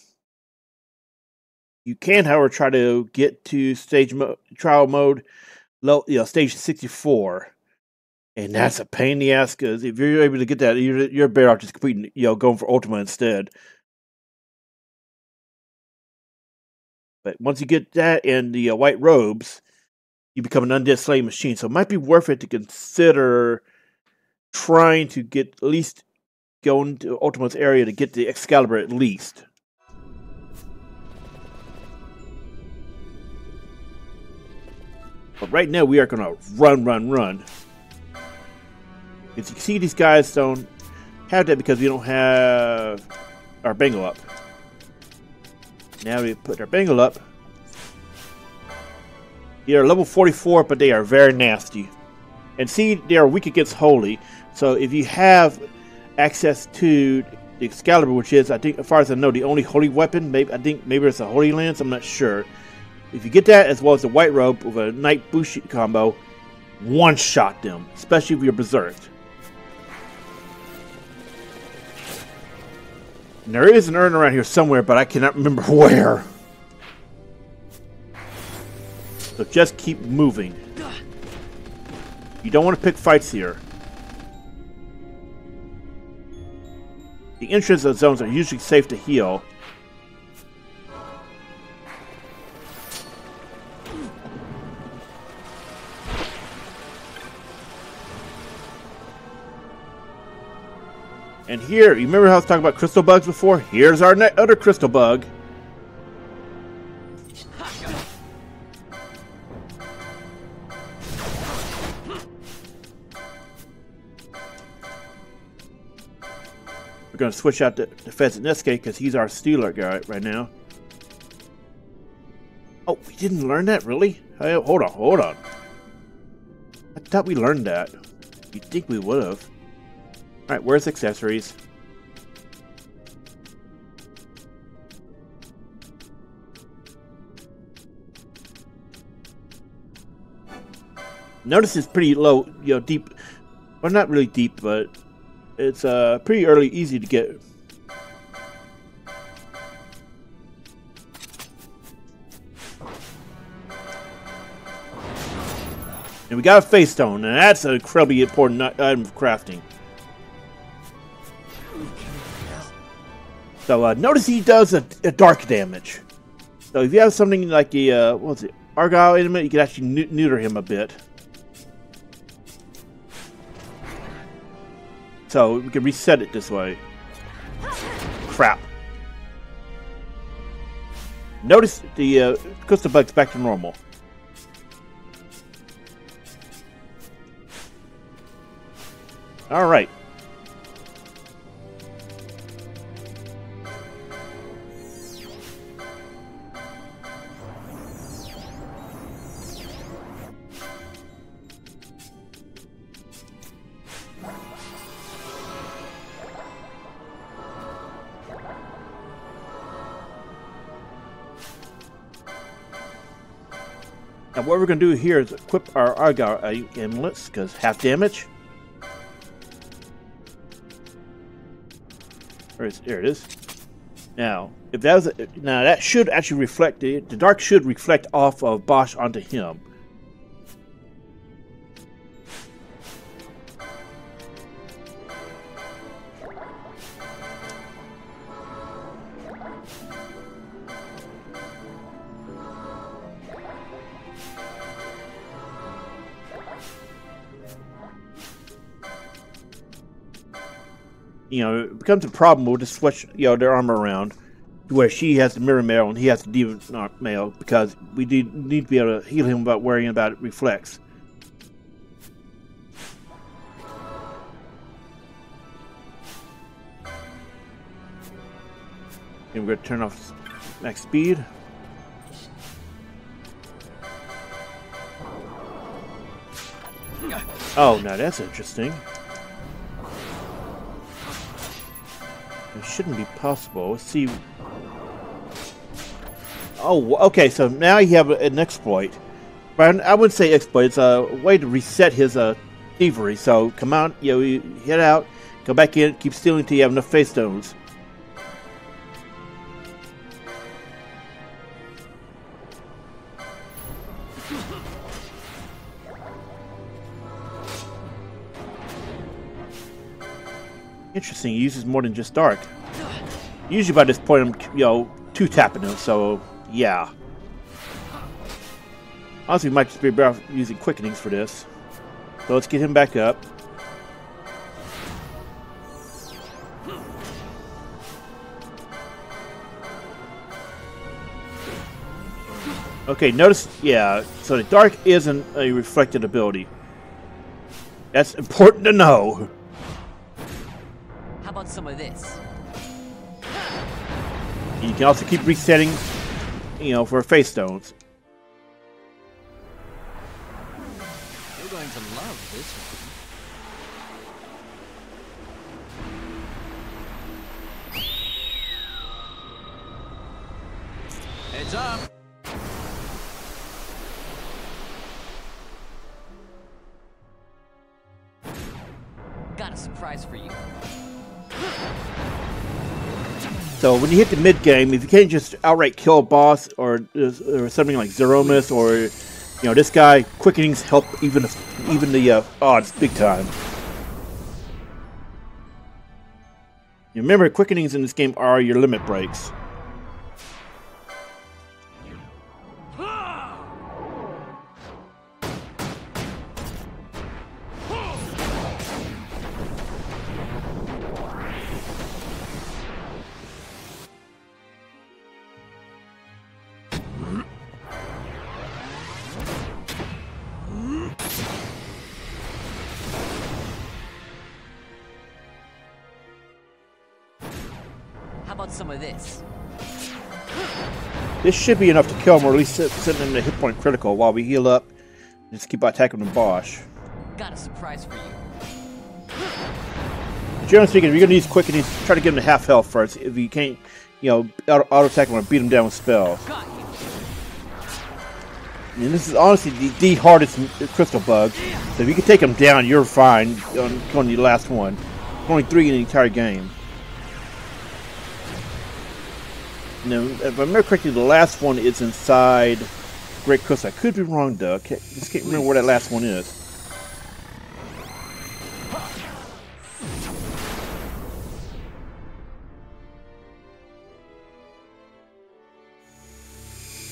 You can, however, try to get to trial mode, stage 64. And that's a pain in the ass, because if you're able to get that, you're better off just completing, going for Ultima instead. But once you get that and the white robes, you become an undead slave machine. So it might be worth it to consider trying to at least go into Ultima's area to get the Excalibur at least. But right now we are going to run. As you can see, these guys don't have that because we don't have our bangle up. Now we put our bangle up. They are level 44, but they are very nasty. And see, they are weak against holy. So if you have access to the Excalibur, which is, I think, as far as I know, the only holy weapon, maybe it's a holy lance, I'm not sure. If you get that, as well as the white robe with a Knight Bushi combo, one-shot them, especially if you're berserked. And there is an urn around here somewhere, but I cannot remember where. So just keep moving. You don't want to pick fights here. The entrance of zones are usually safe to heal. And here, you remember how I was talking about crystal bugs before? Here's our other crystal bug. We're going to switch out the Fez and Nesuke because he's our stealer guy right now. Oh, we didn't learn that? Really? Hey, hold on. I thought we learned that. You'd think we would have. Alright, where's accessories? Notice it's pretty low, deep. Well, not really deep, but it's pretty early, easy to get. And we got a face stone, and that's an incredibly important item for crafting. So notice he does a dark damage. So if you have something like the what's it, Argyle element, you can actually neuter him a bit. So we can reset it this way. Crap. Notice the crystal bug's back to normal. All right. Now what we're going to do here is equip our Argyle amulets, because half damage. There it is. Now, if that was now that should actually reflect the dark should reflect off of Bosch onto him. You know, it becomes a problem. We'll just switch, you know, their armor around to where she has the mirror mail and he has the demon mail, because we need to be able to heal him without worrying about it reflex. And we're going to turn off max speed. Oh, now that's interesting. It shouldn't be possible. Let's see. Oh, okay. So now you have an exploit. But I wouldn't say exploit. It's a way to reset his thievery. So come out, you know, you head out, go back in, keep stealing until you have enough face stones. Interesting, he uses more than just dark. Usually by this point I'm, you know, two-tapping him, so yeah. Honestly, we might just be better off using quickenings for this. So let's get him back up. Okay, notice, yeah, so the dark isn't a reflected ability. That's important to know. How about some of this? You can also keep resetting, you know, for face stones. You're going to love this one. Heads up! Got a surprise for you. So when you hit the mid game, if you can't just outright kill a boss or something like Zeromus or, you know, this guy, quickenings help even the odds big time. You remember, quickenings in this game are your limit breaks. How about some of this? This should be enough to kill him, or at least send him to hit point critical while we heal up and just keep attacking the Bosch. Got a surprise for you. Generally speaking, if you're going to use quickenings, try to give him to half health first. If you can't, you know, auto attack him or beat him down with spell. Got you. And this is honestly the hardest crystal bug. So if you can take him down, you're fine on your last one. Only 3 in the entire game. Now, if I remember correctly, the last one is inside Great Crystal. I could be wrong though. Just can't remember where that last one is.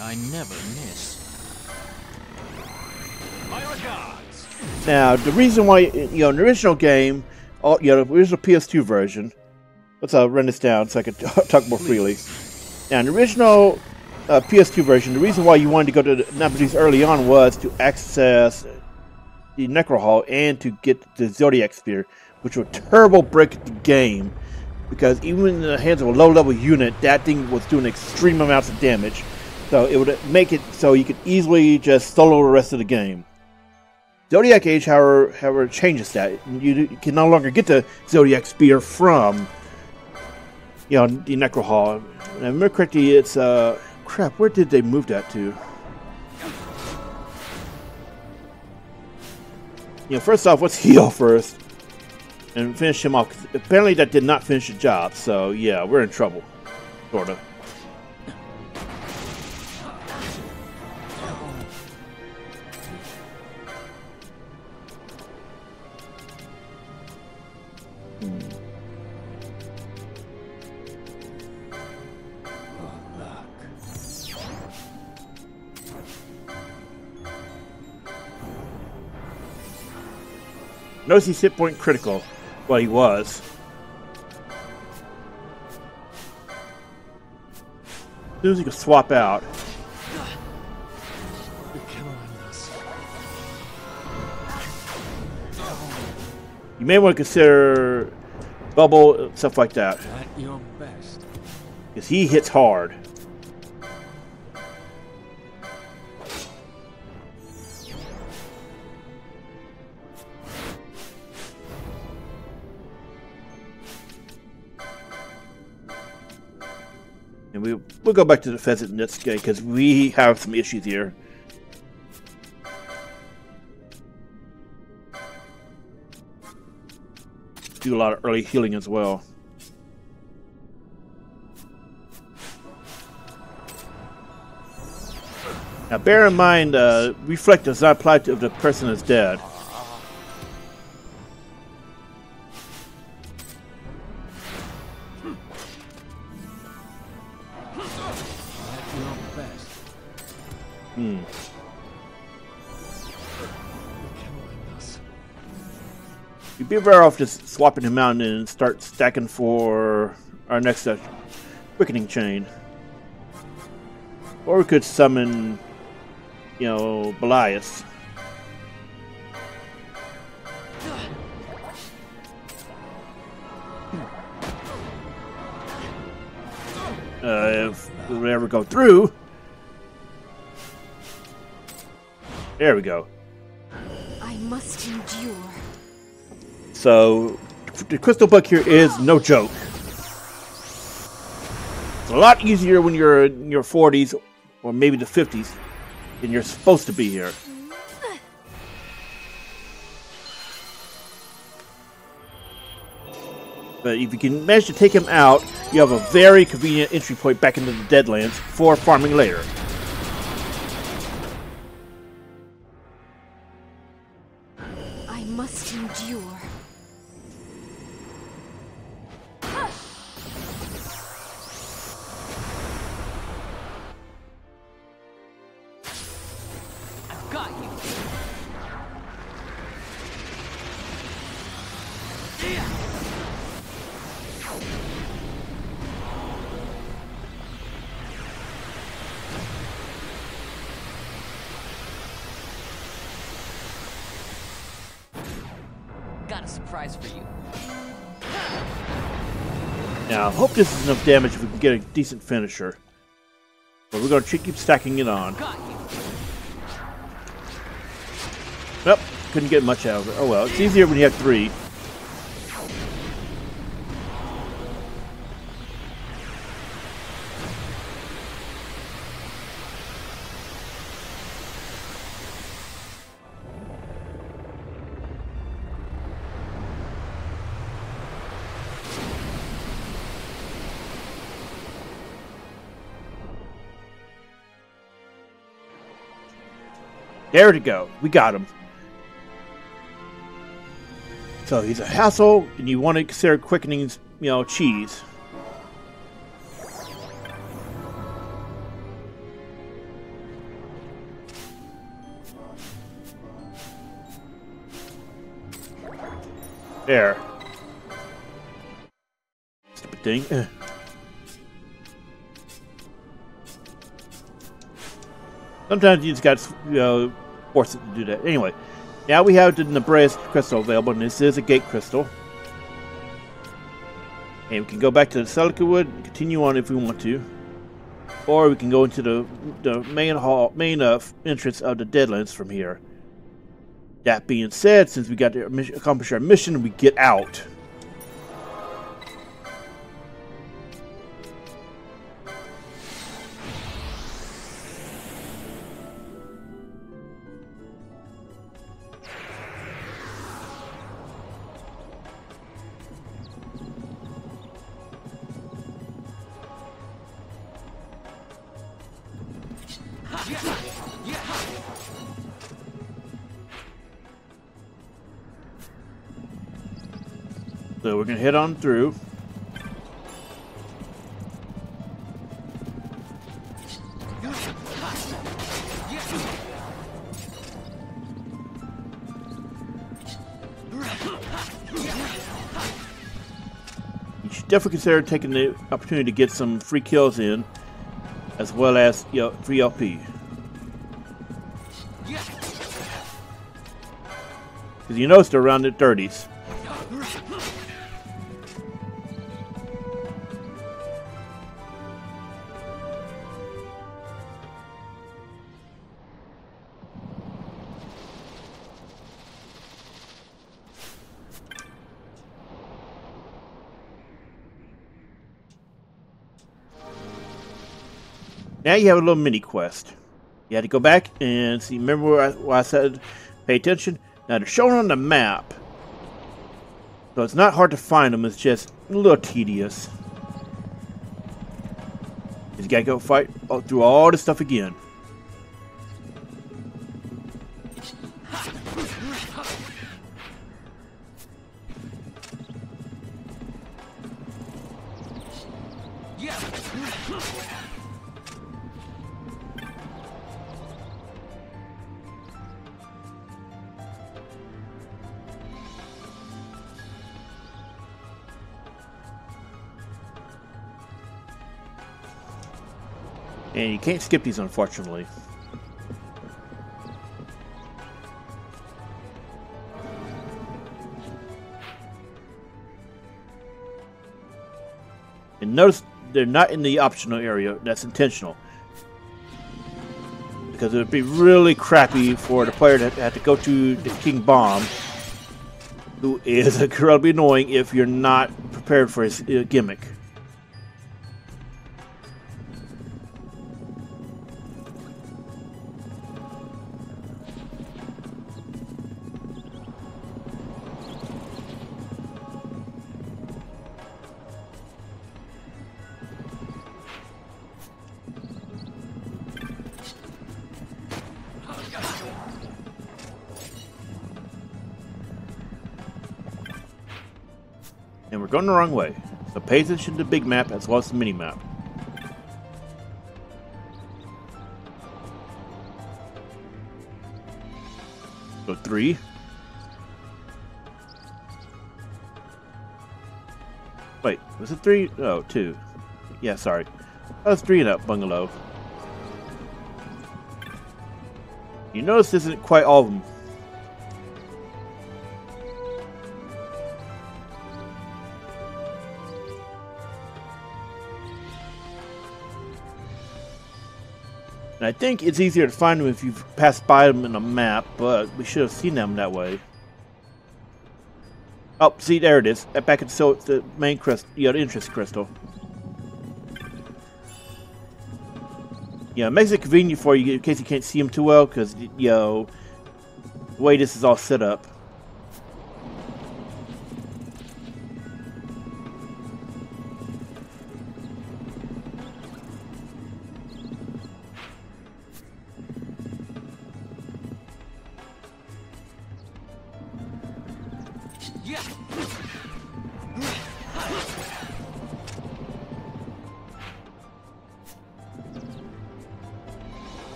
I never miss. Fire gods. Now, the reason why, you know, in the original game, the original PS2 version, let's run this down so I can talk more freely. Now, in the original PS2 version, the reason why you wanted to go to the Nabudis early on was to access the Necrohol and to get the Zodiac Sphere, which would turbo break the game, because even in the hands of a low-level unit, that thing was doing extreme amounts of damage. So it would make it so you could easily just solo the rest of the game. Zodiac Age, however, changes that. You can no longer get the Zodiac Spear from, you know, the Necrohol. And if I remember correctly, it's crap. Where did they move that to? You know, first off, let's heal first and finish him off. Apparently, that did not finish the job. So yeah, we're in trouble, sorta. Notice he's hit point critical. Well, he was. As soon as he can swap out. You may want to consider bubble, stuff like that. At your best. Because he hits hard. And we'll go back to the pheasant in this game because we have some issues here. Do a lot of early healing as well. Now bear in mind, reflect does not apply to if the person is dead. You'd be better off just swapping him out and start stacking for our next quickening chain. Or we could summon, you know, Belias. If we would ever go through. There we go. I must endure. So, the Crystalbug here is no joke. It's a lot easier when you're in your 40s, or maybe the 50s, than you're supposed to be here. But if you can manage to take him out, you have a very convenient entry point back into the Deadlands for farming later. I must endure. I've got you. Got a surprise for you. Now, I hope this is enough damage if we can get a decent finisher. But we're going to keep stacking it on. Got you. Nope, couldn't get much out of it. Oh well, it's easier when you have 3. There we go. We got him. So he's a hassle, and you want to consider quickening, cheese. There. Stupid thing. Sometimes you just got to, force it to do that. Anyway, now we have the Nabreus crystal available, and this is a gate crystal. And we can go back to the Salikawood and continue on if we want to. Or we can go into the main entrance of the Deadlands from here. That being said, since we got to accomplish our mission, we get out. So we're going to head on through. You should definitely consider taking the opportunity to get some free kills in, as well as free LP. Because you notice they're around the 30s. Now you have a little mini quest. You had to go back and see. Remember where I said pay attention? Now they're shown on the map. So it's not hard to find them, it's just a little tedious. You gotta go fight through all this stuff again. And you can't skip these, unfortunately. And notice they're not in the optional area. That's intentional. Because it would be really crappy for the player to have to go to the King Bomb, who is incredibly annoying if you're not prepared for his gimmick. And we're going the wrong way. So pay attention to the big map as well as the mini map. So 3. Wait, was it 3? Oh, 2. Yeah, sorry. That was 3 in that bungalow. You notice this isn't quite all of them. And I think it's easier to find them if you've passed by them in a map, but we should have seen them that way. Oh, see, there it is. Back at the main crystal, the interest crystal. Yeah, it makes it convenient for you in case you can't see them too well, because, the way this is all set up.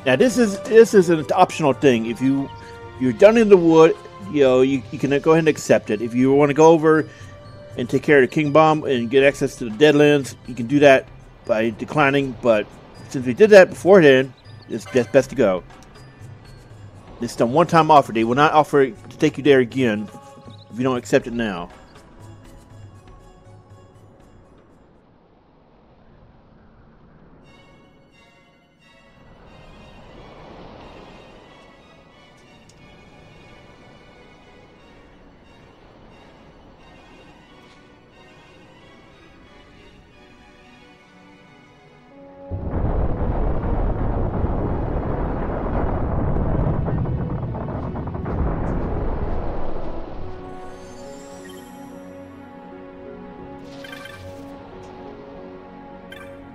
Now this is an optional thing. If you're done in the wood, you can go ahead and accept it. If you want to go over and take care of the King Bomb and get access to the Deadlands, you can do that by declining. But since we did that beforehand, it's best to go. It's a one-time offer. They will not offer to take you there again if you don't accept it now.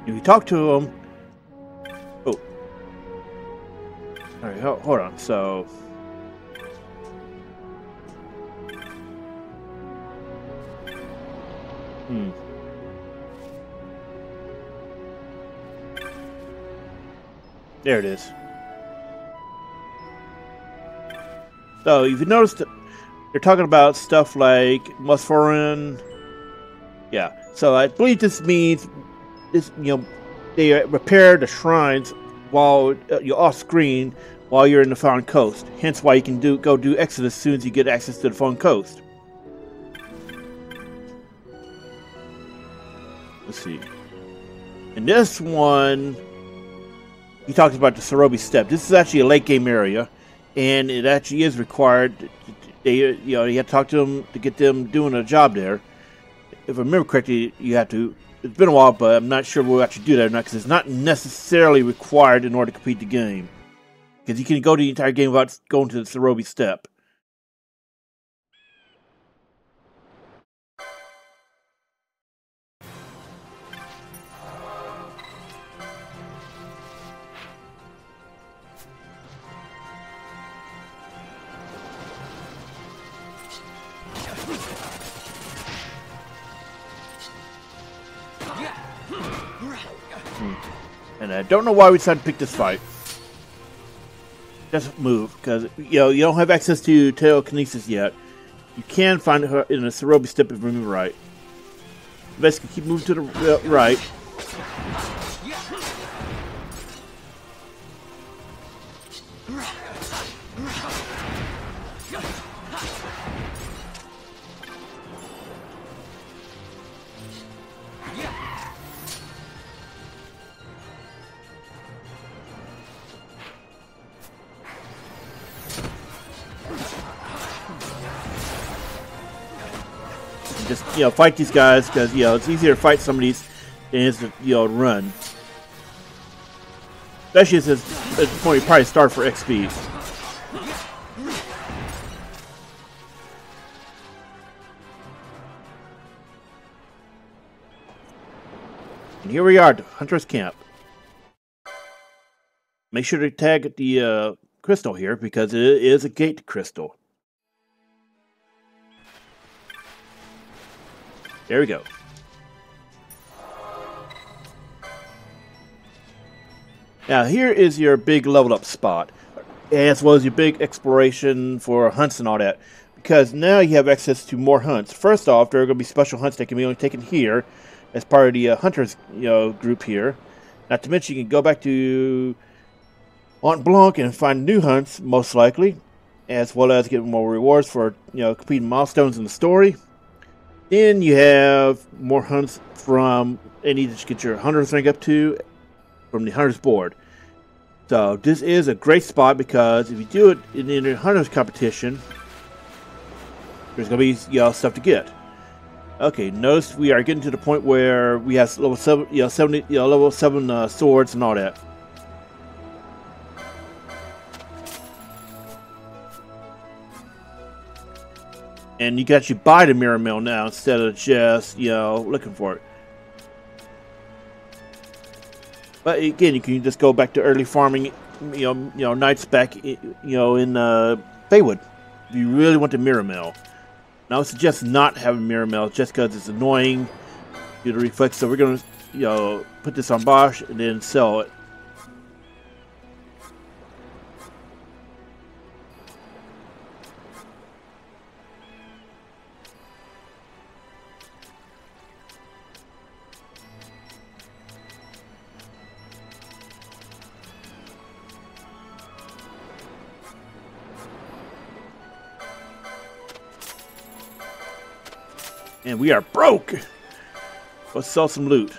If you talk to him, oh, all right, hold on. So, there it is. So, if you noticed, they're talking about stuff like Mosphoran. Yeah. So I believe this means. They repair the shrines while you're off screen while you're in the Phon Coast. Hence why you can go do Exodus as soon as you get access to the Phon Coast. Let's see. In this one, he talks about the Zeromus step. This is actually a late game area, and it actually is required. You have to talk to them to get them doing a job there. If I remember correctly, you have to. It's been a while, but I'm not sure we'll actually do that or not, because it's not necessarily required in order to complete the game. Because you can go the entire game without going to the Zeromus step. And I don't know why we decided to pick this fight. Just move, because you don't have access to telekinesis yet. You can find her in a Zeromus step if I remember right. Basically, keep moving to the right. Just fight these guys, because it's easier to fight some of these than it is to run. Especially at the point you probably start for XP. And here we are at the Hunter's Camp. Make sure to tag the crystal here, because it is a gate crystal. There we go. Now here is your big level up spot, as well as your big exploration for hunts and all that. Because now you have access to more hunts. First off, there are going to be special hunts that can be only taken here as part of the hunters group here. Not to mention you can go back to Mont Blanc and find new hunts, most likely, as well as get more rewards for completing milestones in the story. Then you have more hunts from any that you get your hunter's rank up to from the hunter's board. So this is a great spot, because if you do it in the hunter's competition, there's going to be stuff to get. Okay, notice we are getting to the point where we have level 7, level 7 swords and all that. And you can actually buy the Miriam now instead of just, looking for it. But again, you can just go back to early farming, nights back, in Baywood. If you really want the Miriam. Now, I would suggest not having Miriam just because it's annoying due to reflex. So we're going to, put this on Bosch and then sell it. And we are broke. Let's sell some loot.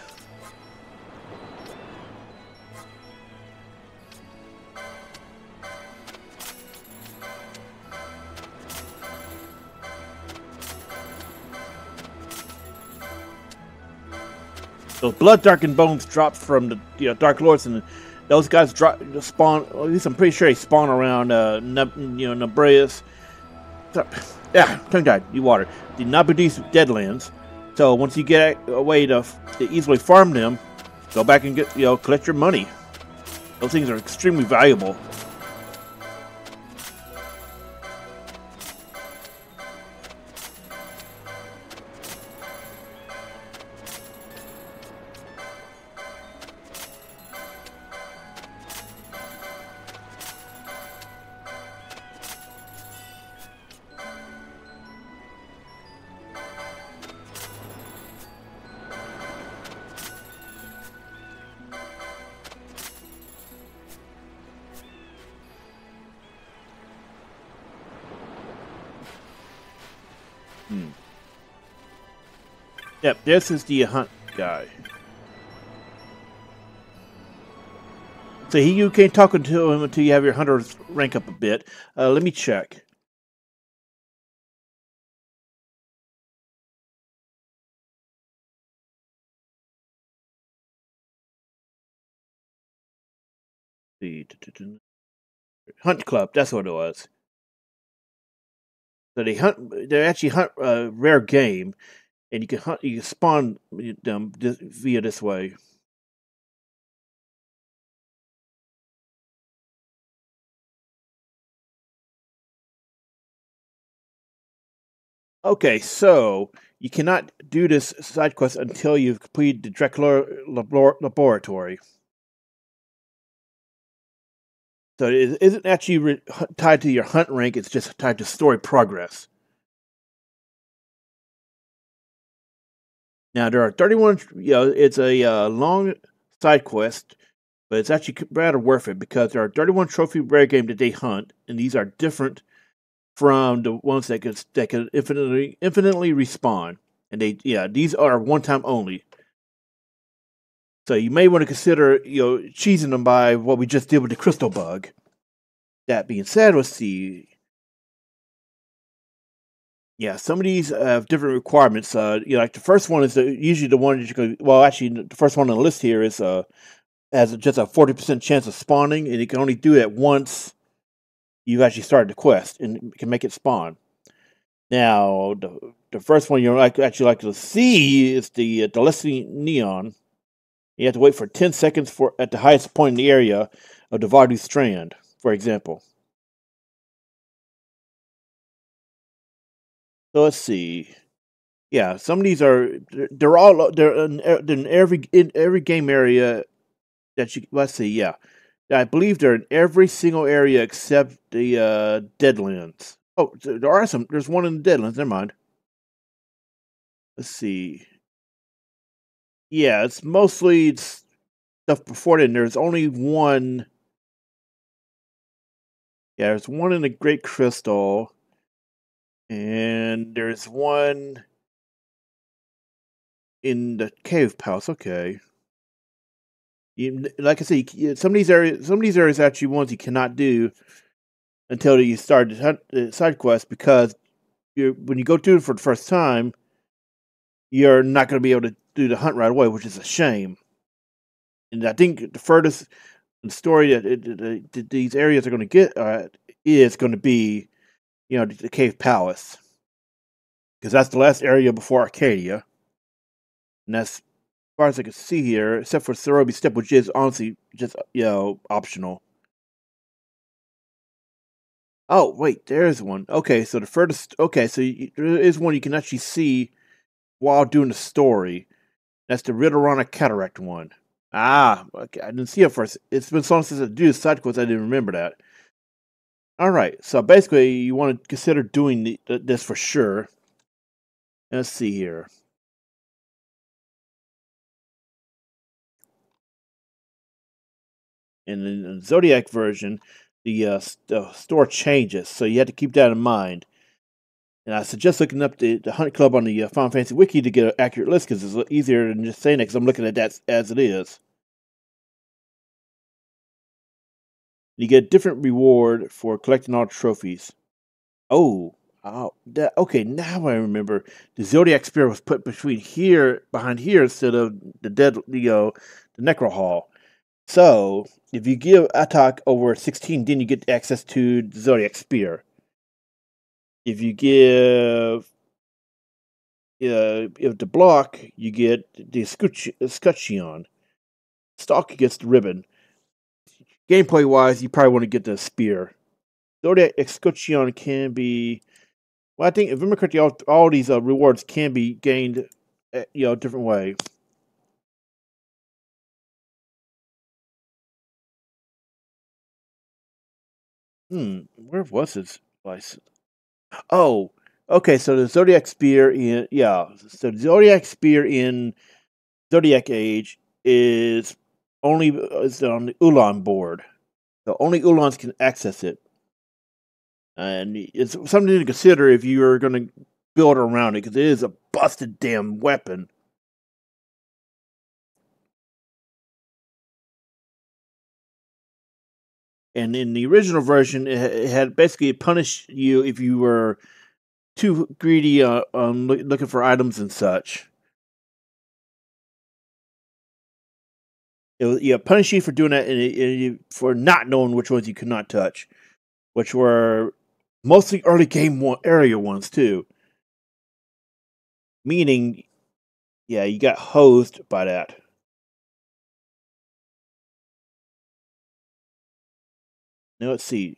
Those blood darkened bones drop from the Dark Lords, and those guys spawn. At least I'm pretty sure they spawn around Nabreus. Yeah, tongue tied. You water the Nabudis Deadlands. So once you get a way to easily farm them, go back and get collect your money. Those things are extremely valuable. Yep, this is the hunt guy. So you can't talk to him until you have your hunter's rank up a bit. Let me check. The Hunt Club, that's what it was. So they actually hunt rare game, and you can spawn them via this way. Okay, so you cannot do this side quest until you've completed the Dracula laboratory. So it isn't actually tied to your hunt rank, it's just tied to story progress. Now, there are 31, it's a long side quest, but it's actually rather worth it because there are 31 trophy rare game that they hunt, and these are different from the ones that can infinitely respawn. And these are one time only. So you may want to consider, cheesing them by what we just did with the Crystalbug. That being said, let's see. Yeah, some of these have different requirements. Like the first one is usually the one that you're going to. Well, actually, the first one on the list here is has just a 40% chance of spawning, and you can only do it once you've actually started the quest, and can make it spawn. Now, the first one you're actually like to see is the Destiny Neon. You have to wait for 10 seconds at the highest point in the area of the Vardu Strand, for example. So let's see. Yeah, some of these they're in every game area that you. Let's see. Yeah, I believe they're in every single area except the Deadlands. Oh, there are some. There's one in the Deadlands. Never mind. Let's see. Yeah, it's mostly stuff before then. There's only one. Yeah, there's one in the Great Crystal. And there's one in the Cave Palace. Okay. Like I said, some of these areas actually ones you cannot do until you start the side quest, because when you go through it for the first time, you're not going to be able to do the hunt right away, which is a shame. And I think the furthest in the story that these areas are going to get is going to be, the Cave Palace. because that's the last area before Arcadia, and that's as far as I can see here, except for Cerobi Step, which is honestly just optional. Oh wait, there's one. Okay, so the furthest. Okay, so there is one you can actually see while doing the story. That's the Ridorana Cataract one. Ah, okay, I didn't see it first. It's been so long since I did Sidequest, I didn't remember that. All right, so basically, you want to consider doing this for sure. Let's see here. In the Zodiac version, the store changes, so you have to keep that in mind. And I suggest looking up the Hunt Club on the Final Fantasy Wiki to get an accurate list, because it's easier than just saying it, because I'm looking at that as it is. You get a different reward for collecting all the trophies. Okay, now I remember. The Zodiac Spear was put behind here, instead of the Necrohol. So, if you give attack over 16, then you get access to the Zodiac Spear. If you give if the block, you get the Scutcheon. Stalk gets the ribbon. Gameplay wise, you probably want to get the spear. Zodiac Escutcheon can be. Well, I think if I remember correctly, all these rewards can be gained, a different way. Where was this place? Oh, okay. So the Zodiac Spear so the Zodiac Spear in Zodiac Age is on the Ulan board. So only Ulans can access it. And it's something to consider if you're going to build around it, because it is a busted damn weapon. And in the original version, it had basically punished you if you were too greedy on looking for items and such. It punished you for doing that, and for not knowing which ones you could not touch, which were mostly early game area ones too. Meaning, yeah, you got hosed by that. Now let's see.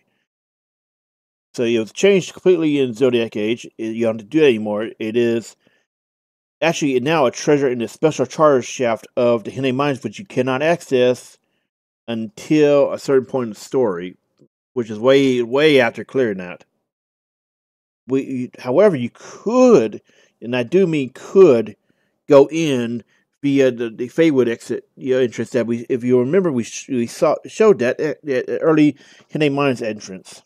So it was changed completely in Zodiac Age. You don't have to do that anymore. It is actually now a treasure in the special charge shaft of the Hine Mines, which you cannot access until a certain point in the story, which is way after clearing that. However, you could, and I do mean could, go in via the Feywood exit entrance that if you remember, we showed that at the early Hine Mines entrance.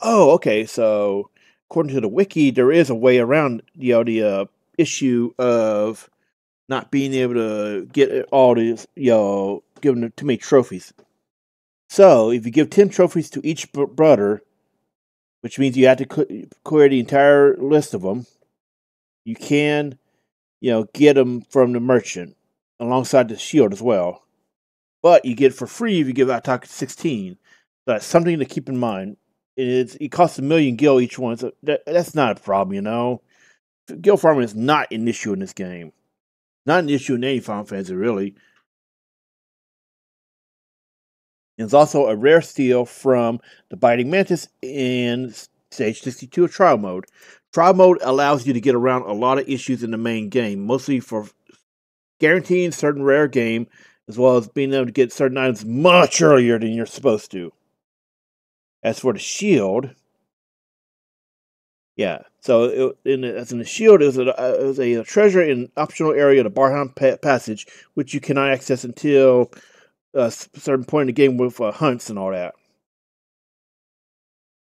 Oh, okay. So, according to the wiki, there is a way around the issue of not being able to get all these given too many trophies. So, if you give 10 trophies to each brother, which means you have to clear the entire list of them, you can get them from the merchant alongside the shield as well. But you get it for free if you give attack 16. So that's something to keep in mind. It costs 1 million gil each one, so that's not a problem, Gil farming is not an issue in this game. Not an issue in any Final Fantasy, really. And it's also a rare steal from the Biting Mantis in Stage 62 of Trial Mode. Trial Mode allows you to get around a lot of issues in the main game, mostly for guaranteeing certain rare game, as well as being able to get certain items much earlier than you're supposed to. As for the shield, so in the shield, it was a treasure in optional area, the Bergan Passage, which you cannot access until a certain point in the game with hunts and all that.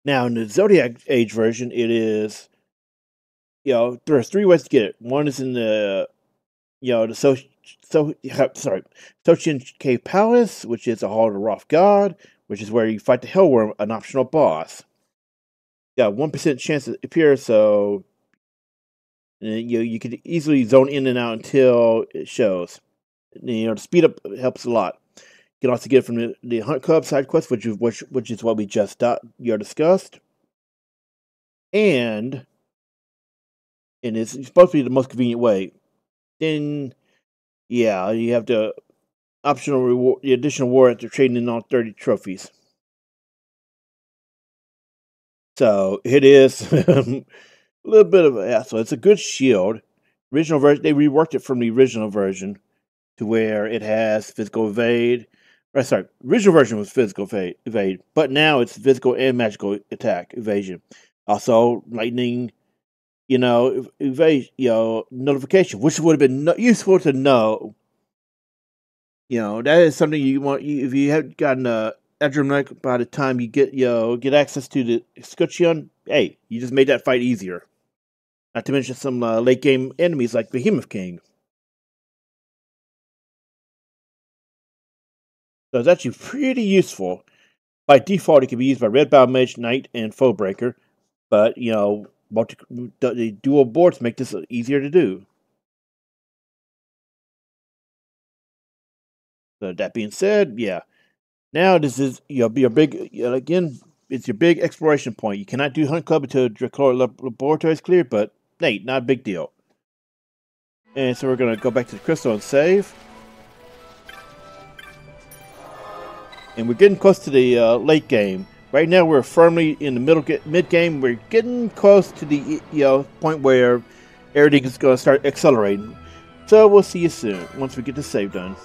Now, in the Zodiac Age version, it is, there are 3 ways to get it. One is in the, Sochian Cave Palace, which is a Hall of the Wrath God, which is where you fight the Hellworm, an optional boss. You got 1% chance to appear, so you could easily zone in and out until it shows. The speed up helps a lot. You can also get it from the Hunt Club side quest, which is what we just discussed. and it's supposed to be the most convenient way, then yeah, you have the optional reward, the additional reward after trading in all 30 trophies. So it is a little bit of a hassle. It's a good shield. Original version, they reworked it from the original version to where it has physical evade. Sorry, original version was physical evade, but now it's physical and magical attack evasion. Also, lightning, evade, notification, which would have been useful to know. That is something you want. If you have gotten Adrenaline by the time you get access to the Escutcheon, hey, you just made that fight easier. Not to mention some late game enemies like Behemoth King. So it's actually pretty useful. By default, it can be used by Red Bow Mage, Knight, and Foebreaker. But, the dual boards make this easier to do. So that being said, yeah. Now this is your big, again, it's your big exploration point. You cannot do Hunt Club until Dracula Laboratory is cleared, but hey, not a big deal. And so we're going to go back to the crystal and save. And we're getting close to the late game. Right now we're firmly in the mid game. We're getting close to the point where everything is going to start accelerating. So we'll see you soon once we get the save done.